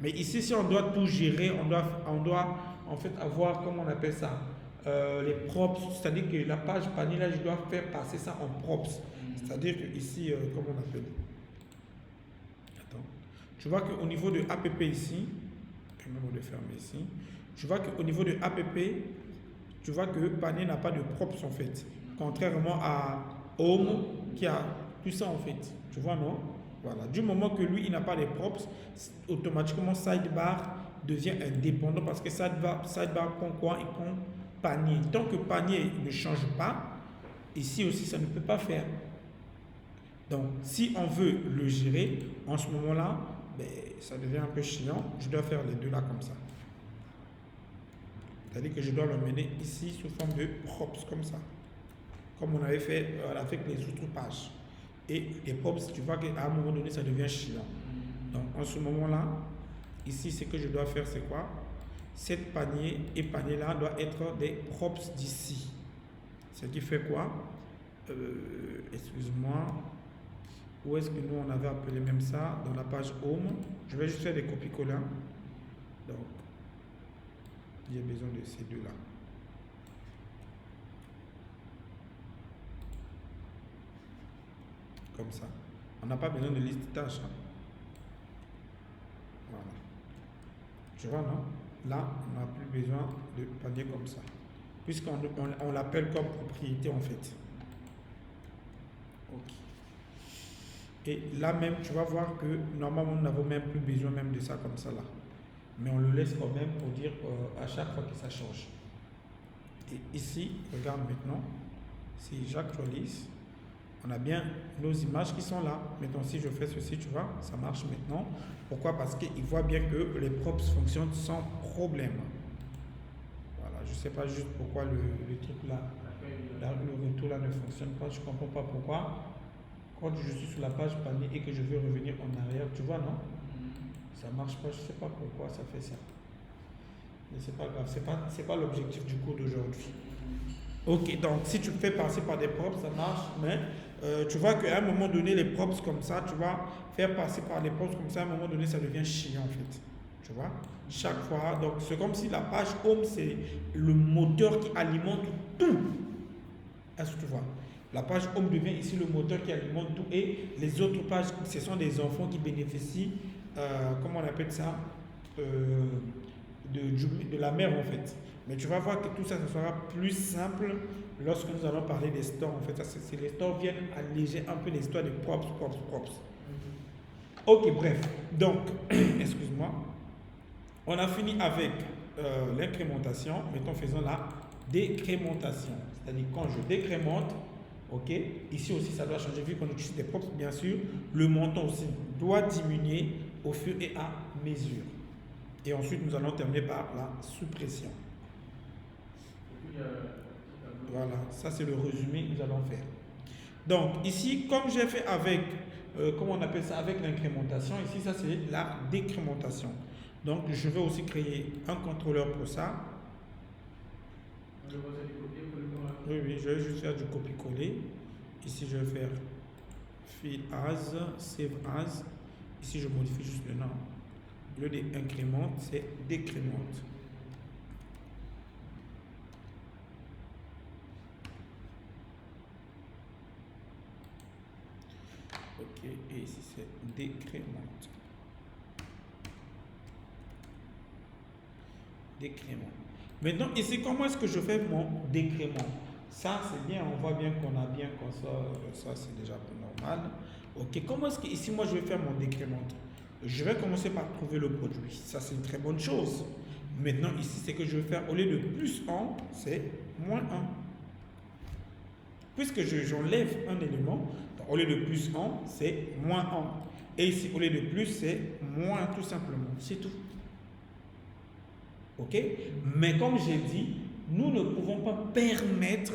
Mais ici, si on doit tout gérer, on doit en fait avoir, comment on appelle ça, les props. C'est-à-dire que la page panier, là, je dois faire passer ça en props. C'est-à-dire que ici, comment on appelle? Attends. Tu vois qu'au niveau de APP ici, je vais le fermer ici. Tu vois qu'au niveau de APP, tu vois que panier n'a pas de props en fait. Contrairement à Home qui a tout ça en fait. Tu vois, non? Voilà. Du moment que lui, il n'a pas les props, automatiquement, sidebar devient indépendant parce que sidebar prend quoi? Il prend panier. Tant que panier ne change pas, ici aussi, ça ne peut pas faire. Donc, si on veut le gérer, en ce moment-là, ben, ça devient un peu chiant. Je dois faire les deux là comme ça. C'est-à-dire que je dois le mener ici sous forme de props comme ça. Comme on avait fait avec les autres pages. Et les props, tu vois qu'à un moment donné, ça devient chiant. Donc, en ce moment-là, ici, ce que je dois faire, c'est quoi? Cette panier et panier-là doit être des props d'ici. Ce qui fait quoi? Excuse-moi. Où est-ce que nous, on avait appelé même ça? Dans la page Home. Je vais juste faire des copies-coller. Donc, j'ai besoin de ces deux-là. Comme ça. On n'a pas besoin de liste de tâches. Hein. Voilà. Tu vois, non? Là, on n'a plus besoin de panier comme ça. Puisqu'on l'appelle comme propriété, en fait. Ok. Et là même, tu vas voir que normalement, nous n'avons même plus besoin même de ça comme ça là. Mais on le laisse quand même pour dire à chaque fois que ça change. Et ici, regarde maintenant, si j'actualise, on a bien nos images qui sont là. Maintenant, si je fais ceci, tu vois, ça marche maintenant. Pourquoi? Parce qu'il voit bien que les props fonctionnent sans problème. Voilà, je ne sais pas juste pourquoi le truc là, le retour là ne fonctionne pas. Je ne comprends pas pourquoi. Quand je suis sur la page panier et que je veux revenir en arrière, tu vois, non? Ça ne marche pas, je ne sais pas pourquoi ça fait ça. Mais c'est pas grave, c'est pas l'objectif du cours d'aujourd'hui. Ok, donc si tu fais passer par des props, ça marche, mais tu vois qu'à un moment donné, les props comme ça, tu vas faire passer par les props comme ça, à un moment donné, ça devient chiant en fait. Tu vois? Chaque fois, donc c'est comme si la page home, c'est le moteur qui alimente tout. Est-ce que tu vois? La page home devient ici le moteur qui alimente tout et les autres pages, ce sont des enfants qui bénéficient, comment on appelle ça, de la mère en fait. Mais tu vas voir que tout ça, ça sera plus simple lorsque nous allons parler des stores. En fait, les stores viennent alléger un peu l'histoire des props. Ok, bref. Donc, excuse-moi. On a fini avec l'incrémentation. Maintenant, faisons la décrémentation. C'est-à-dire quand je décrémente, ok, ici aussi ça doit changer vu qu'on utilise des props, bien sûr. Le montant aussi doit diminuer au fur et à mesure. Et ensuite, nous allons terminer par la suppression. Voilà, ça c'est le résumé que nous allons faire. Donc ici, comme j'ai fait avec, comment on appelle ça, avec l'incrémentation, ici ça c'est la décrémentation. Donc je vais aussi créer un contrôleur pour ça. Oui, je vais juste faire du copier-coller. Ici je vais faire fill as, save as. Ici je modifie juste le nom. Le d'incrémente, c'est décrémente. Ok, et ici c'est décrémente. Décrément. Maintenant, ici, comment est-ce que je fais mon décrément? Ça, c'est bien, on voit bien qu'on a bien comme ça c'est déjà normal. Ok, comment est-ce que ici, moi, je vais faire mon décrément? Je vais commencer par trouver le produit. Ça, c'est une très bonne chose. Maintenant, ici, c'est que je vais faire, au lieu de plus 1, c'est moins 1. Puisque j'enlève un élément, au lieu de plus 1, c'est moins 1. Et ici, au lieu de plus, c'est moins tout simplement. C'est tout. Ok? Mais comme j'ai dit, nous ne pouvons pas permettre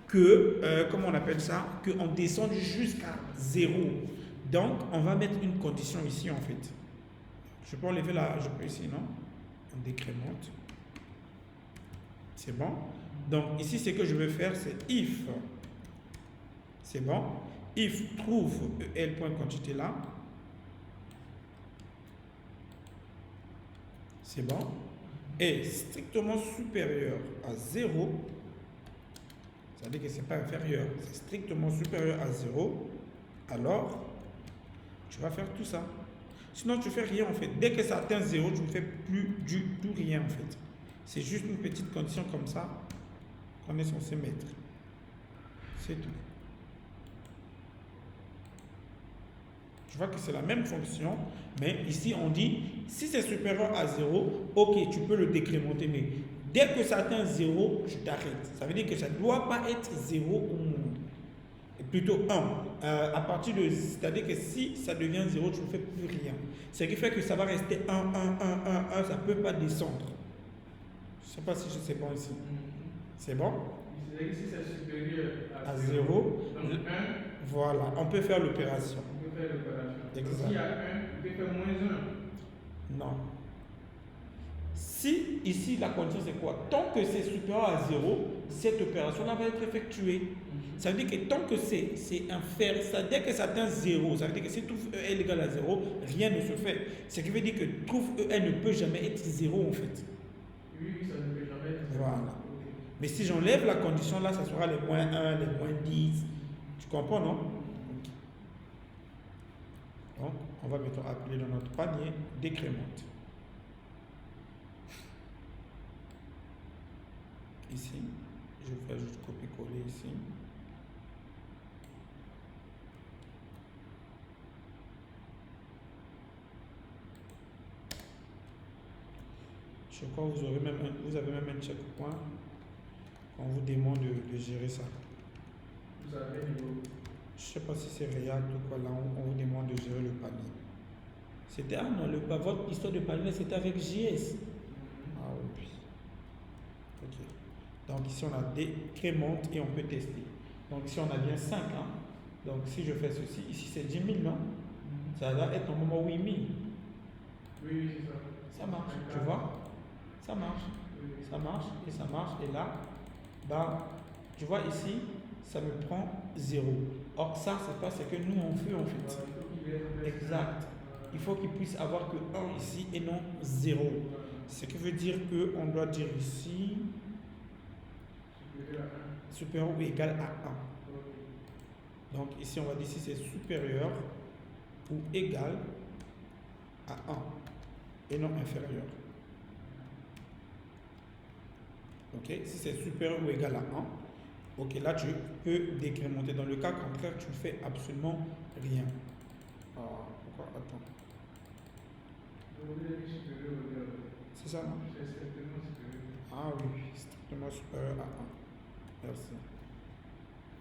que, comment on appelle ça, qu'on descende jusqu'à 0. Donc, on va mettre une condition ici, en fait. Je peux enlever là, je peux ici, non? On décrémente. C'est bon? Donc, ici, ce que je vais faire, c'est if. C'est bon? If trouve el.quantité là. C'est bon? Est strictement supérieur à 0. Ça veut dire que ce n'est pas inférieur. C'est strictement supérieur à 0. Alors, tu vas faire tout ça. Sinon, tu ne fais rien en fait. Dès que ça atteint 0, tu ne fais plus du tout rien en fait. C'est juste une petite condition comme ça qu'on est censé mettre. C'est tout. Tu vois que c'est la même fonction, mais ici on dit, si c'est supérieur à 0, ok, tu peux le décrémenter, mais dès que ça atteint 0, tu t'arrêtes. Ça veut dire que ça ne doit pas être 0 au monde. Plutôt 1. À partir de, c'est-à-dire que si ça devient 0, tu ne fais plus rien. Ce qui fait que ça va rester 1, 1, 1, 1, 1, ça ne peut pas descendre. Je ne sais pas si je sais pas ici. C'est bon? C'est-à-dire que si c'est supérieur à 0, donc 1, voilà, on peut faire l'opération. on peut faire l'opération. Exact. S'il y a 1, on peut faire moins 1. Non. Si ici la condition c'est quoi? Tant que c'est supérieur à 0, cette opération-là va être effectuée. Ça veut dire que tant que c'est inférieur, dès que ça atteint 0, ça veut dire que si trouve EL est égal à 0, rien ne se fait. Ce qui veut dire que trouve EL ne peut jamais être 0 en fait. Oui, ça ne peut jamais être 0. Voilà. Mais si j'enlève la condition là, ça sera les moins 1, les moins 10. Tu comprends, non? Donc, on va maintenant appeler dans notre panier décrémente. Ici, je vais faire juste copier-coller ici. Je crois que vous avez même un checkpoint quand on vous demande de gérer ça. Vous avez un niveau. Je ne sais pas si c'est React ou quoi, là on vous demande de gérer le panier. C'était, ah non, votre histoire de panier c'était avec JS. Ah oui. Ok. Donc ici on a décrémente et on peut tester. Donc ici on a bien 5. Hein? Donc si je fais ceci, ici c'est 10 000, non? Ça va être normalement 8 000. Oui, c'est ça. Ça marche, tu vois? Ça marche. Ça marche et ça marche. Et là, bah, tu vois ici, ça me prend 0. Or ça, c'est pas ce que nous on fait en fait. Exact. Il faut qu'il puisse avoir que 1 ici et non 0. Ce qui veut dire qu'on doit dire ici supérieur ou égal à 1. Donc ici on va dire si c'est supérieur ou égal à 1 et non inférieur. Ok, si c'est supérieur ou égal à 1, ok, là tu peux décrémenter. Dans le cas contraire, tu ne fais absolument rien. Ah, pourquoi? Attends. C'est ça, non? Ah oui, strictement supérieur à 1. Merci.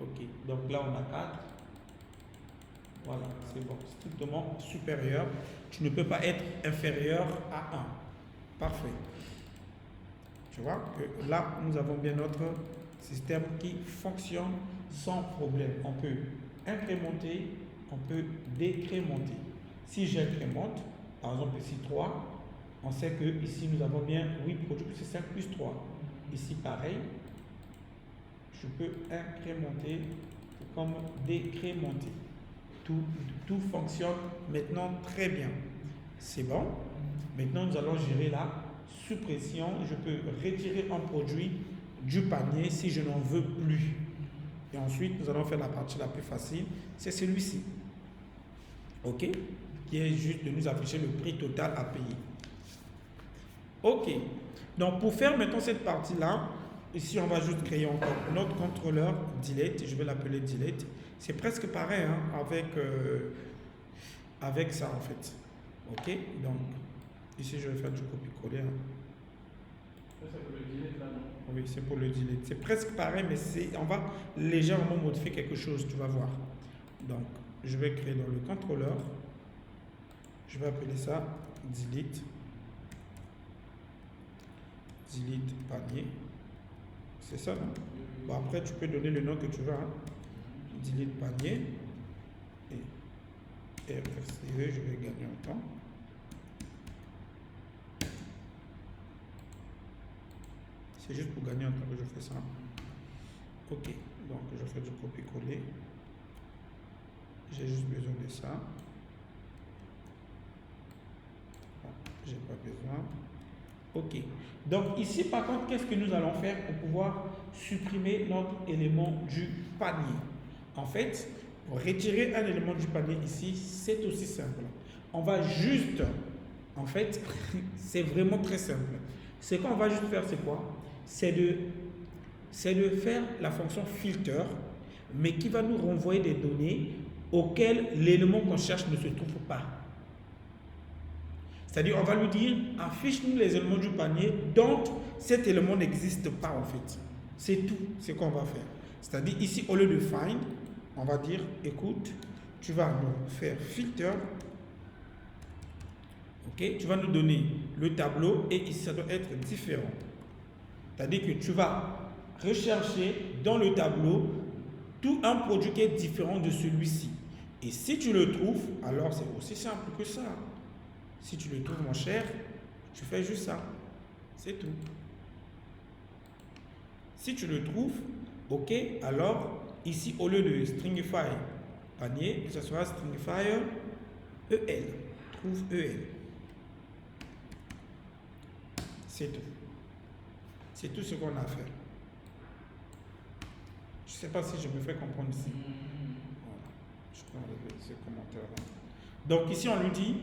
Ok, donc là on a 4. Voilà, c'est bon. Strictement supérieur. Tu ne peux pas être inférieur à 1. Parfait. Tu vois que là, nous avons bien notre système qui fonctionne sans problème. On peut incrémenter, on peut décrémenter. Si j'incrémente, par exemple ici 3, on sait que ici nous avons bien 8 produits, c'est 5 plus 3. Ici pareil, je peux incrémenter comme décrémenter. Tout fonctionne maintenant très bien. C'est bon. Maintenant, nous allons gérer la suppression. Je peux retirer un produit du panier si je n'en veux plus. Et ensuite, nous allons faire la partie la plus facile. C'est celui-ci. OK? Qui est juste de nous afficher le prix total à payer. OK. Donc, pour faire maintenant cette partie-là, ici, on va juste créer encore notre contrôleur delete. Je vais l'appeler delete. C'est presque pareil hein, avec ça en fait. Ok, donc ici je vais faire du copier-coller. Hein. Ça c'est pour le delete là, non? Oui, c'est pour le delete. C'est presque pareil, mais on va légèrement modifier quelque chose, tu vas voir. Donc, je vais créer dans le contrôleur. Je vais appeler ça delete. Delete panier. C'est ça, non? Bon, après, tu peux donner le nom que tu veux. Hein. Delete panier et RFCE, je vais gagner en temps. C'est juste pour gagner en temps que je fais ça. Ok, donc je fais du copier-coller. J'ai juste besoin de ça. Bon, j'ai pas besoin. Ok, donc ici par contre, qu'est-ce que nous allons faire pour pouvoir supprimer notre élément du panier? En fait, pour retirer un élément du panier ici, c'est aussi simple. On va juste, en fait, c'est vraiment très simple. Ce qu'on va juste faire, c'est quoi? C'est de faire la fonction filter, mais qui va nous renvoyer des données auquel l'élément qu'on cherche ne se trouve pas. C'est-à-dire, on va lui dire, affiche-nous les éléments du panier dont cet élément n'existe pas en fait. C'est tout ce qu'on va faire. C'est-à-dire, ici, au lieu de find, on va dire, écoute, tu vas nous faire filter. Ok, tu vas nous donner le tableau et ici, ça doit être différent. C'est-à-dire que tu vas rechercher dans le tableau tout un produit qui est différent de celui-ci. Et si tu le trouves, alors c'est aussi simple que ça. Si tu le trouves, mon cher, tu fais juste ça. C'est tout. Si tu le trouves, ok, alors ici, au lieu de stringify panier, ça sera stringify EL. Trouve EL. C'est tout. C'est tout ce qu'on a à faire. Je ne sais pas si je me fais comprendre ici. Voilà. Je peux enlever ce commentaire-là. Donc ici, on lui dit,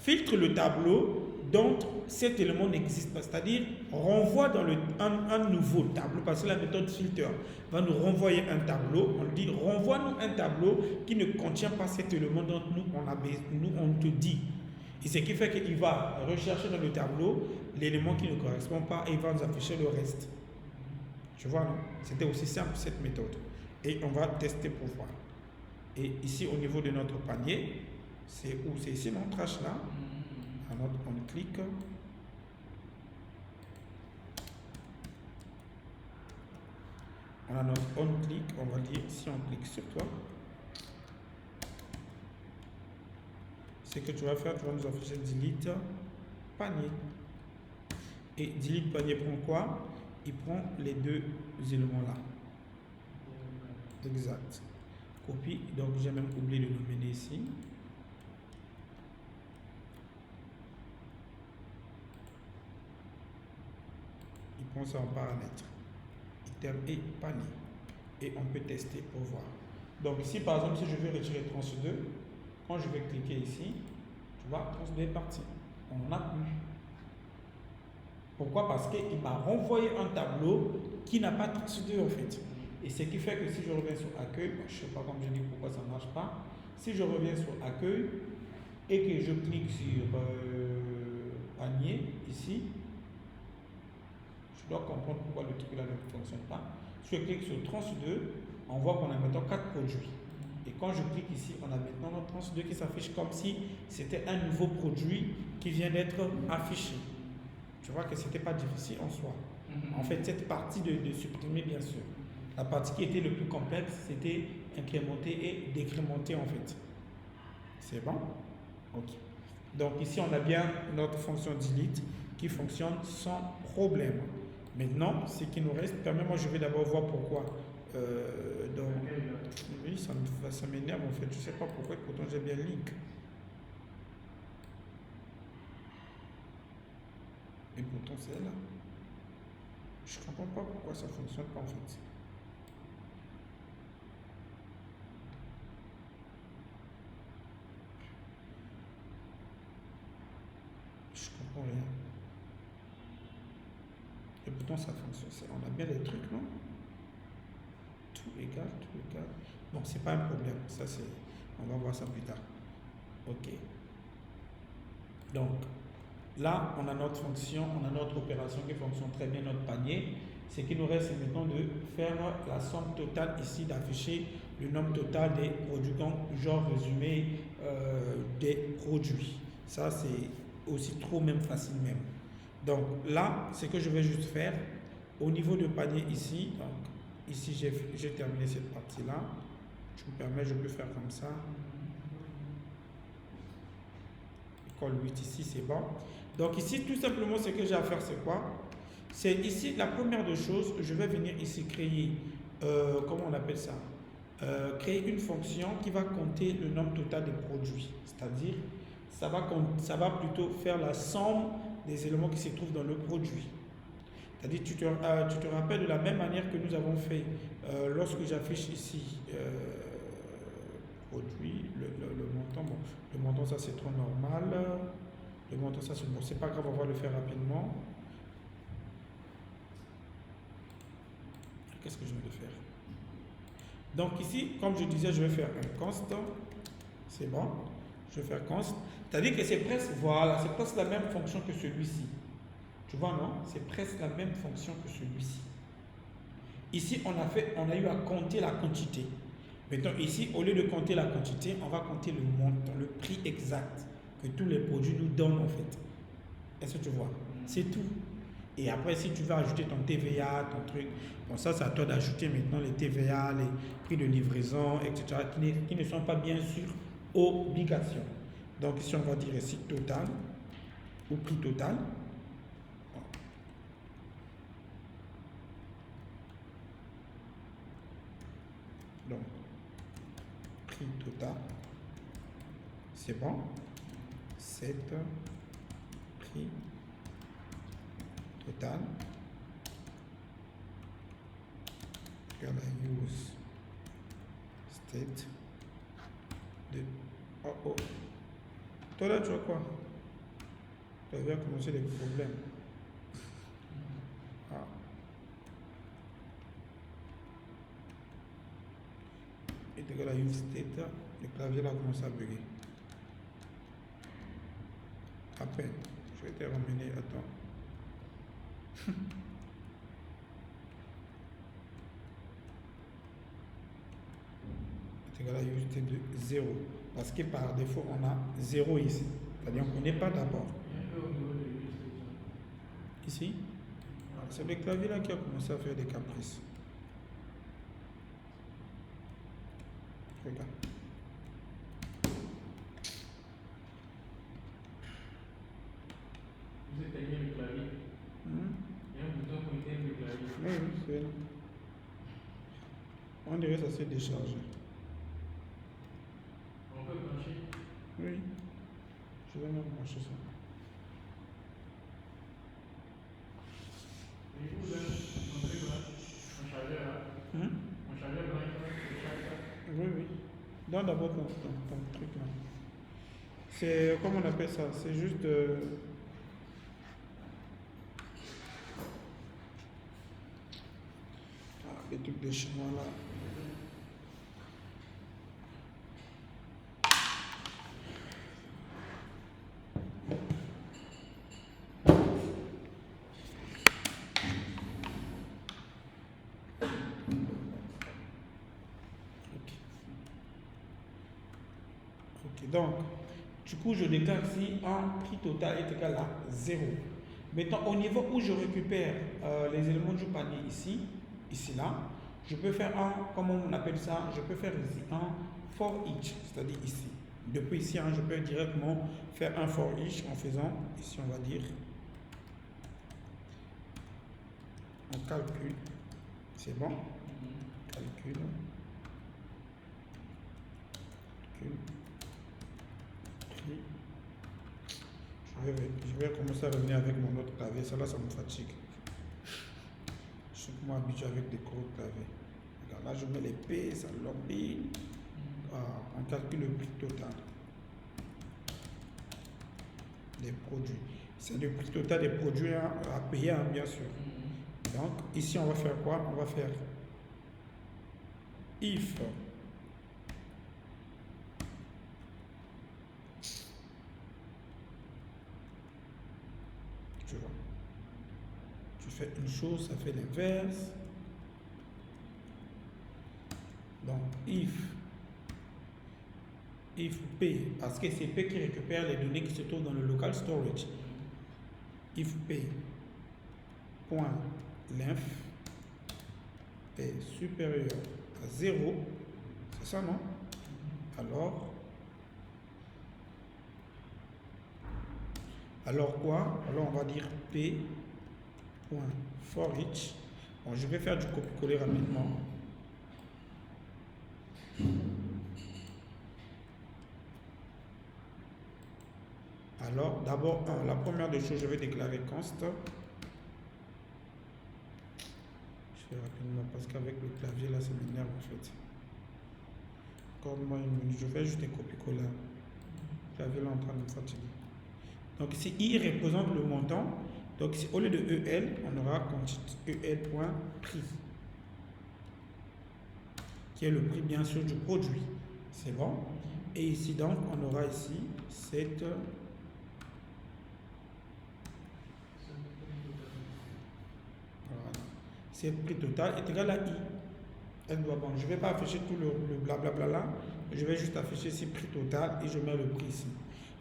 filtre le tableau dont cet élément n'existe pas. C'est-à-dire, renvoie dans un nouveau tableau, parce que la méthode filter va nous renvoyer un tableau. On lui dit, renvoie-nous un tableau qui ne contient pas cet élément dont nous on te dit. Et ce qui fait qu'il va rechercher dans le tableau l'élément qui ne correspond pas et il va nous afficher le reste. Tu vois, non? C'était aussi simple cette méthode. Et on va tester pour voir. Et ici, au niveau de notre panier, c'est où? C'est ici, mon trash là. Alors, on clique. On a notre on click. On va dire, si on clique sur toi, ce que tu vas faire, tu vas nous afficher delete panier. Et delete panier prend quoi? Il prend les deux éléments là. Exact. Copie. Donc j'ai même oublié de le nommer ici. Il prend ça en paramètre. Item et panier. Et on peut tester pour voir. Donc ici par exemple, si je veux retirer trans 2, quand je vais cliquer ici, tu vois, trans 2 est parti. On n'en a plus. Pourquoi? Parce qu'il m'a renvoyé un tableau qui n'a pas trans 2 en fait. Et ce qui fait que si je reviens sur accueil, je ne sais pas comme je dis pourquoi ça ne marche pas. Si je reviens sur accueil et que je clique sur panier ici, je dois comprendre pourquoi le truc là ne fonctionne pas. Si je clique sur trans 2, on voit qu'on a maintenant 4 produits. Et quand je clique ici, on a maintenant notre trans 2 qui s'affiche comme si c'était un nouveau produit qui vient d'être affiché. Tu vois que ce n'était pas difficile en soi. En fait, cette partie de supprimer, bien sûr. La partie qui était le plus complexe, c'était incrémenter et décrémenter en fait. C'est bon? Ok. Donc ici, on a bien notre fonction delete qui fonctionne sans problème. Maintenant, ce qui nous reste, permets-moi, je vais d'abord voir pourquoi. Oui, ça m'énerve en fait. Je ne sais pas pourquoi, pourtant j'ai bien link. Et pourtant c'est là. Je ne comprends pas pourquoi ça ne fonctionne pas en fait. Je comprends rien. Et pourtant ça fonctionne. On a bien les trucs, non? Tout égal, tout égal. Donc c'est pas un problème. Ça c'est. On va voir ça plus tard. Ok. Donc là, on a notre fonction, on a notre opération qui fonctionne très bien, notre panier. Ce qui nous reste maintenant de faire la somme totale ici, d'afficher le nombre total des produits, genre résumé des produits. Ça, c'est aussi trop même facile même. Donc là, ce que je vais juste faire, au niveau de panier ici, donc ici j'ai terminé cette partie-là. Je me permets, je peux faire comme ça. École 8 ici, c'est bon. Donc ici, tout simplement, ce que j'ai à faire, c'est quoi? C'est ici, la première des choses, je vais venir ici créer, comment on appelle ça? Créer une fonction qui va compter le nombre total des produits. C'est-à-dire, ça va plutôt faire la somme des éléments qui se trouvent dans le produit. C'est-à-dire, tu te rappelles de la même manière que nous avons fait lorsque j'affiche ici produit, le montant. Bon, le montant, ça c'est trop normal. Le montant, ça c'est bon. C'est pas grave, on va le faire rapidement. Qu'est-ce que je viens de faire? Donc ici, comme je disais, je vais faire un const. C'est bon. Je vais faire const. C'est-à-dire que c'est presque, voilà, c'est presque la même fonction que celui-ci. Tu vois, non? C'est presque la même fonction que celui-ci. Ici, on a eu à compter la quantité. Maintenant, ici, au lieu de compter la quantité, on va compter le montant, le prix exact que tous les produits nous donnent en fait. Est-ce que tu vois? C'est tout. Et après, si tu veux ajouter ton TVA, ton truc, bon, ça, c'est à toi d'ajouter maintenant les TVA, les prix de livraison, etc., qui ne sont pas bien sûr obligations. Donc ici, on va dire ici total, ou prix total. Donc, prix total, c'est bon. 7 prix total. On va use state de oh. Toi là, tu vois quoi? Tu vas commencer les problèmes. Et dès que la use state, le clavier là commence à bugger. Après, je vais te ramener. Attends. La use state de 0. Parce que par défaut, on a 0 ici. C'est-à-dire qu'on n'est pas d'abord. Ici, c'est le clavier là qui a commencé à faire des caprices. Regarde. Vous éteignez le clavier. Il y a un bouton pour éteindre le clavier. Oui, c'est. On dirait que ça s'est déchargé. On peut brancher. Oui. Je vais même brancher ça. Et vous, là, on truc là, un chargeur là. Un chargeur blanc, il charge ça. Oui. Donne d'abord ton truc là. C'est, comment on appelle ça? C'est juste les trucs de chinois là. Donc, du coup, je déclare ici un prix total est égal à 0. Maintenant, au niveau où je récupère les éléments du panier ici, là, je peux faire un, comment on appelle ça? Je peux faire ici un for each, c'est-à-dire ici. Depuis ici, je peux directement faire un for each en faisant, ici on va dire, on calcule, c'est bon? Calcule. Je vais commencer à revenir avec mon autre clavier. Ça là, ça me fatigue. Je suis moins habitué avec des gros claviers. Regarde, là, je mets les P, ça l'oublie. On calcule le prix total des produits. C'est le prix total des produits à payer, bien sûr. Donc, ici, on va faire quoi? On va faire if. Tu vois, tu fais une chose, ça fait l'inverse. Donc if P, parce que c'est P qui récupère les données qui se trouvent dans le local storage. If P point length est supérieur à 0, c'est ça, non? Alors quoi? Alors on va dire P point for each. Bon, je vais faire du copier-coller rapidement. Alors, d'abord, la première des choses, je vais déclarer const. Je fais rapidement parce qu'avec le clavier là, ça m'énerve en fait. Encore une minute, je fais juste un copier-coller. Le clavier là en train de me fatiguer. Donc ici, I représente le montant. Donc ici, au lieu de EL, on aura quantité EL.prix qui est le prix bien sûr du produit. C'est bon. Et ici donc, on aura ici cette... Voilà. Cette prix total est égal à I. Bon, je ne vais pas afficher tout le blablabla là. Je vais juste afficher ici prix total et je mets le prix ici.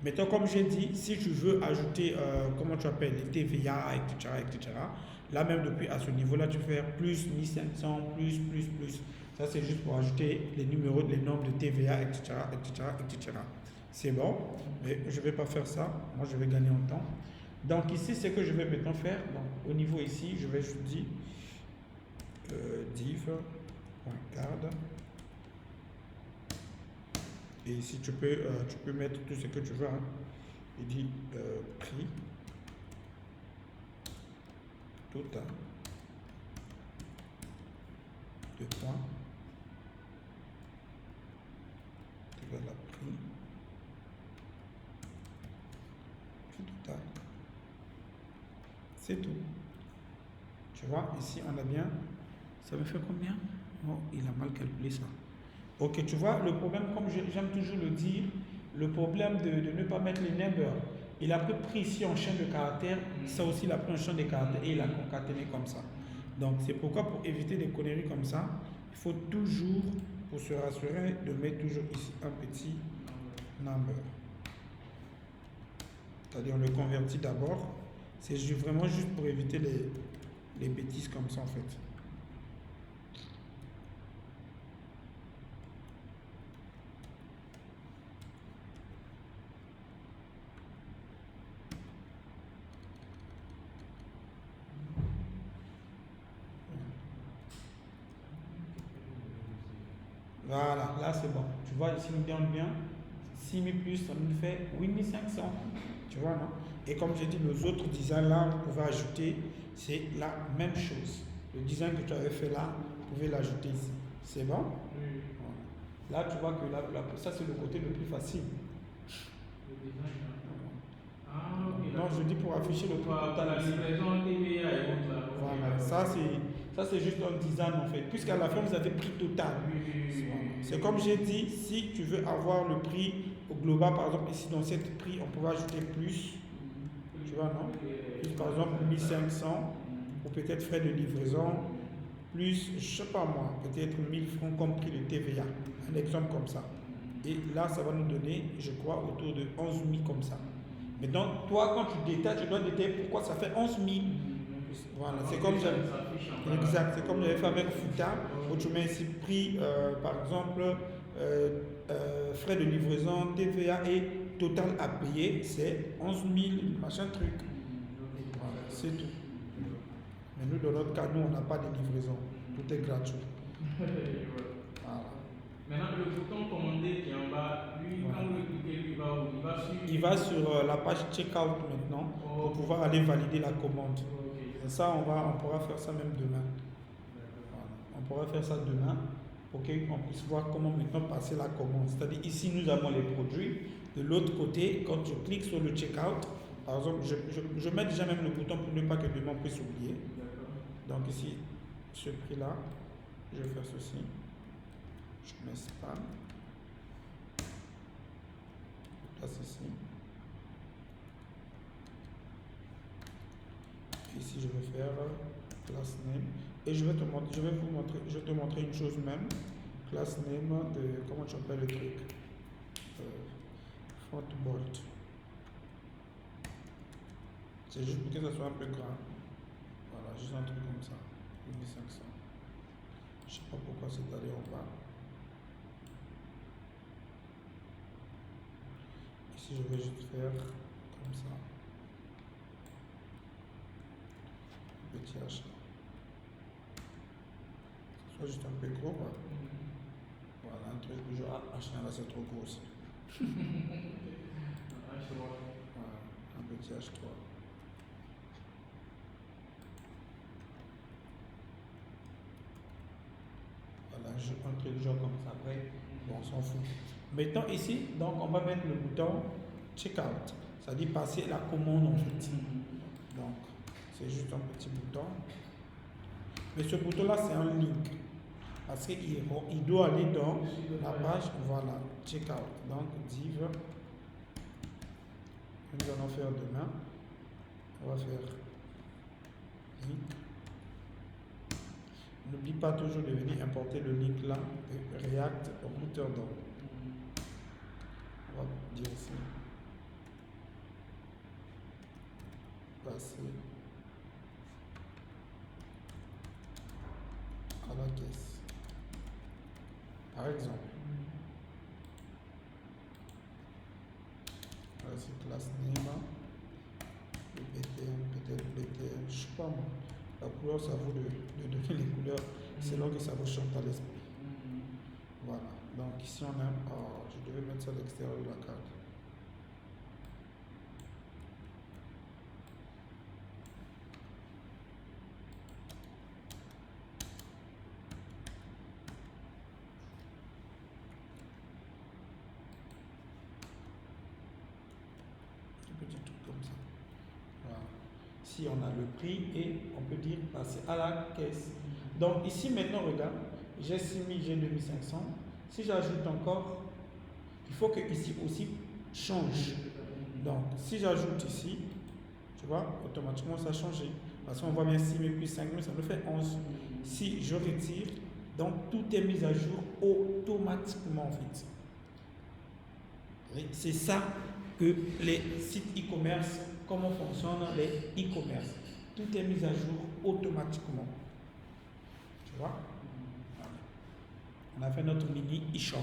Maintenant, comme j'ai dit, si tu veux ajouter, comment tu appelles, les TVA, etc., etc., là même depuis à ce niveau-là, tu peux faire plus 1500, plus. Ça, c'est juste pour ajouter les numéros, les nombres de TVA, etc., etc., etc. C'est bon, mais je ne vais pas faire ça. Moi, je vais gagner en temps. Donc ici, ce que je vais maintenant faire, donc, au niveau ici, je vais juste dire div.card. Et ici, tu peux mettre tout ce que tu veux. Hein. Il dit prix total de points égal à prix total. C'est tout. Tu vois, ici, on a bien. Ça me fait combien? Oh, il a mal calculé ça. Ok, tu vois, le problème, comme j'aime toujours le dire, le problème de ne pas mettre les numbers, il a pris ici en chaîne de caractères, ça aussi il a pris en chaîne de caractères et il a concaténé comme ça. Donc c'est pourquoi pour éviter des conneries comme ça, il faut toujours, pour se rassurer, de mettre toujours ici un petit number. C'est-à-dire on le convertit d'abord, c'est vraiment juste pour éviter les bêtises comme ça en fait. Voilà, là c'est bon. Tu vois, ici nous donne bien 6000 plus, ça nous fait 8500. Tu vois, non? Et comme j'ai dit, nos autres designs là, vous pouvez ajouter, c'est la même chose. Le design que tu avais fait là, vous pouvez l'ajouter ici. C'est bon? Oui. Voilà. Là, tu vois que ça c'est le côté le plus facile. Le design. Ah, ok. Non, je dis pour afficher le prix total. La livraison TVA et autres là. Voilà, ça c'est juste un design en fait. Puisqu'à la fin vous avez prix total. C'est comme j'ai dit, si tu veux avoir le prix au global, par exemple ici dans cette prix, on pourrait ajouter plus. Tu vois, non? Plus par exemple 1500, ou peut-être frais de livraison, plus, je sais pas moi, peut-être 1000 francs comme prix de TVA. Un exemple comme ça. Et là, ça va nous donner, je crois, autour de 11 000 comme ça. Maintenant, toi, quand tu détailles, tu dois détailler pourquoi ça fait 11 000. Voilà, c'est comme j'avais fait avec Futa, où tu mets ici prix, par exemple, frais de livraison, TVA et total à payer, c'est 11 000, machin truc. Voilà, c'est tout. Mais nous, dans notre cas, nous, on n'a pas de livraison. Tout est gratuit. Voilà. Maintenant, le bouton commander qui est en bas, lui, quand vous le cliquez, lui, il va sur la page checkout maintenant pour pouvoir aller valider la commande. Et ça, on pourra faire ça même demain. Voilà. On pourra faire ça demain pour qu'on puisse voir comment maintenant passer la commande. C'est-à-dire ici, nous avons les produits. De l'autre côté, quand je clique sur le checkout, par exemple, je mets déjà même le bouton pour ne pas que demain puisse oublier. Donc ici, ce prix-là, je vais faire ceci. Je mets spam. Je place ici. Ici, je vais faire class name. Et je vais te montrer une chose même. Class name de, comment tu appelles le truc? Front bolt. C'est juste pour que ça soit un peu grand. Voilà, juste un truc comme ça. 1500. Je sais pas pourquoi c'est allé en bas. Ici, je vais juste faire comme ça. Petit H. Soit juste un peu gros, quoi. Voilà, un truc du genre H là, c'est trop gros aussi. Voilà, un petit H3. Voilà, un truc du genre comme ça. Après, bon, on s'en fout. Maintenant, ici, donc, on va mettre le bouton checkout. Ça dit passer la commande en fait. Donc, c'est juste un petit bouton. Mais ce bouton-là, c'est un link. Parce qu'il doit aller dans la page, voilà, checkout. Donc, div, nous allons faire demain. On va faire link. N'oublie pas toujours de venir importer le link là, de React routeur DOM. On va dire ici. Passer à la caisse. Par exemple, voici classe name, le BTM, peut-être BTM, je sais pas moi. La couleur, ça vaut de donner les couleurs selon que ça vous chante à l'esprit. Voilà. Donc ici on a, je devais mettre ça à l'extérieur de la carte. Petit truc comme ça. Voilà. Si on a le prix et on peut dire passer à la caisse. Donc ici maintenant regarde, j'ai 6000, j'ai 2500. Si j'ajoute encore, il faut que ici aussi change. Donc si j'ajoute ici, tu vois, automatiquement ça a changé. Parce qu'on voit bien 6000 plus 5000, ça nous fait 11. Si je retire, donc tout est mis à jour automatiquement en fait. C'est ça que les sites e-commerce, comment fonctionnent les e-commerce. Tout est mis à jour automatiquement. Tu vois? On a fait notre mini e-shop.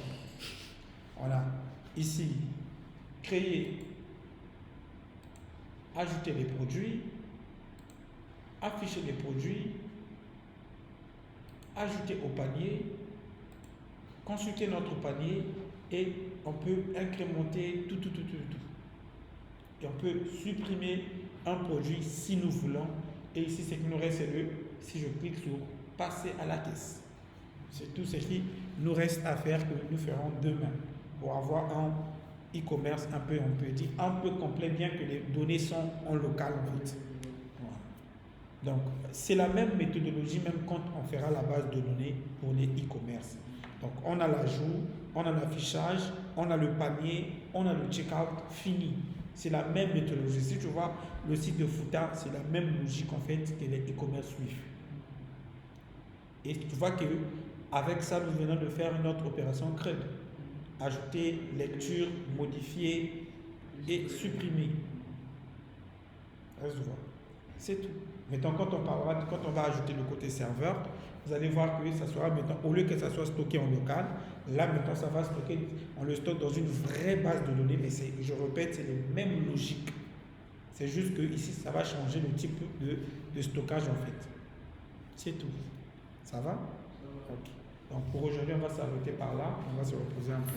Voilà. Ici, créer, ajouter les produits, afficher les produits, ajouter au panier, consulter notre panier et on peut incrémenter tout. Et on peut supprimer un produit si nous voulons. Et ici, ce qui nous reste, c'est si je clique sur passer à la caisse. C'est tout ce qui nous reste à faire que nous ferons demain pour avoir un e-commerce un peu complet, bien que les données sont en local en fait. Voilà. Donc, c'est la même méthodologie même quand on fera la base de données pour les e-commerce. Donc, on a l'ajout, on a l'affichage, on a le panier, on a le checkout fini. C'est la même méthodologie. Si tu vois le site de Fouta, c'est la même logique en fait que les e-commerce suivent. Et tu vois que avec ça, nous venons de faire notre opération CRUD. Ajouter, lecture, modifier et supprimer. C'est tout. Maintenant, quand on va ajouter le côté serveur, vous allez voir que ça sera maintenant, au lieu que ça soit stocké en local, là maintenant ça va stocker, on le stocke dans une vraie base de données, mais je répète, c'est les mêmes logiques. C'est juste que ici, ça va changer le type de stockage en fait. C'est tout. Ça va? Ok. Donc pour aujourd'hui, on va s'arrêter par là, on va se reposer un peu.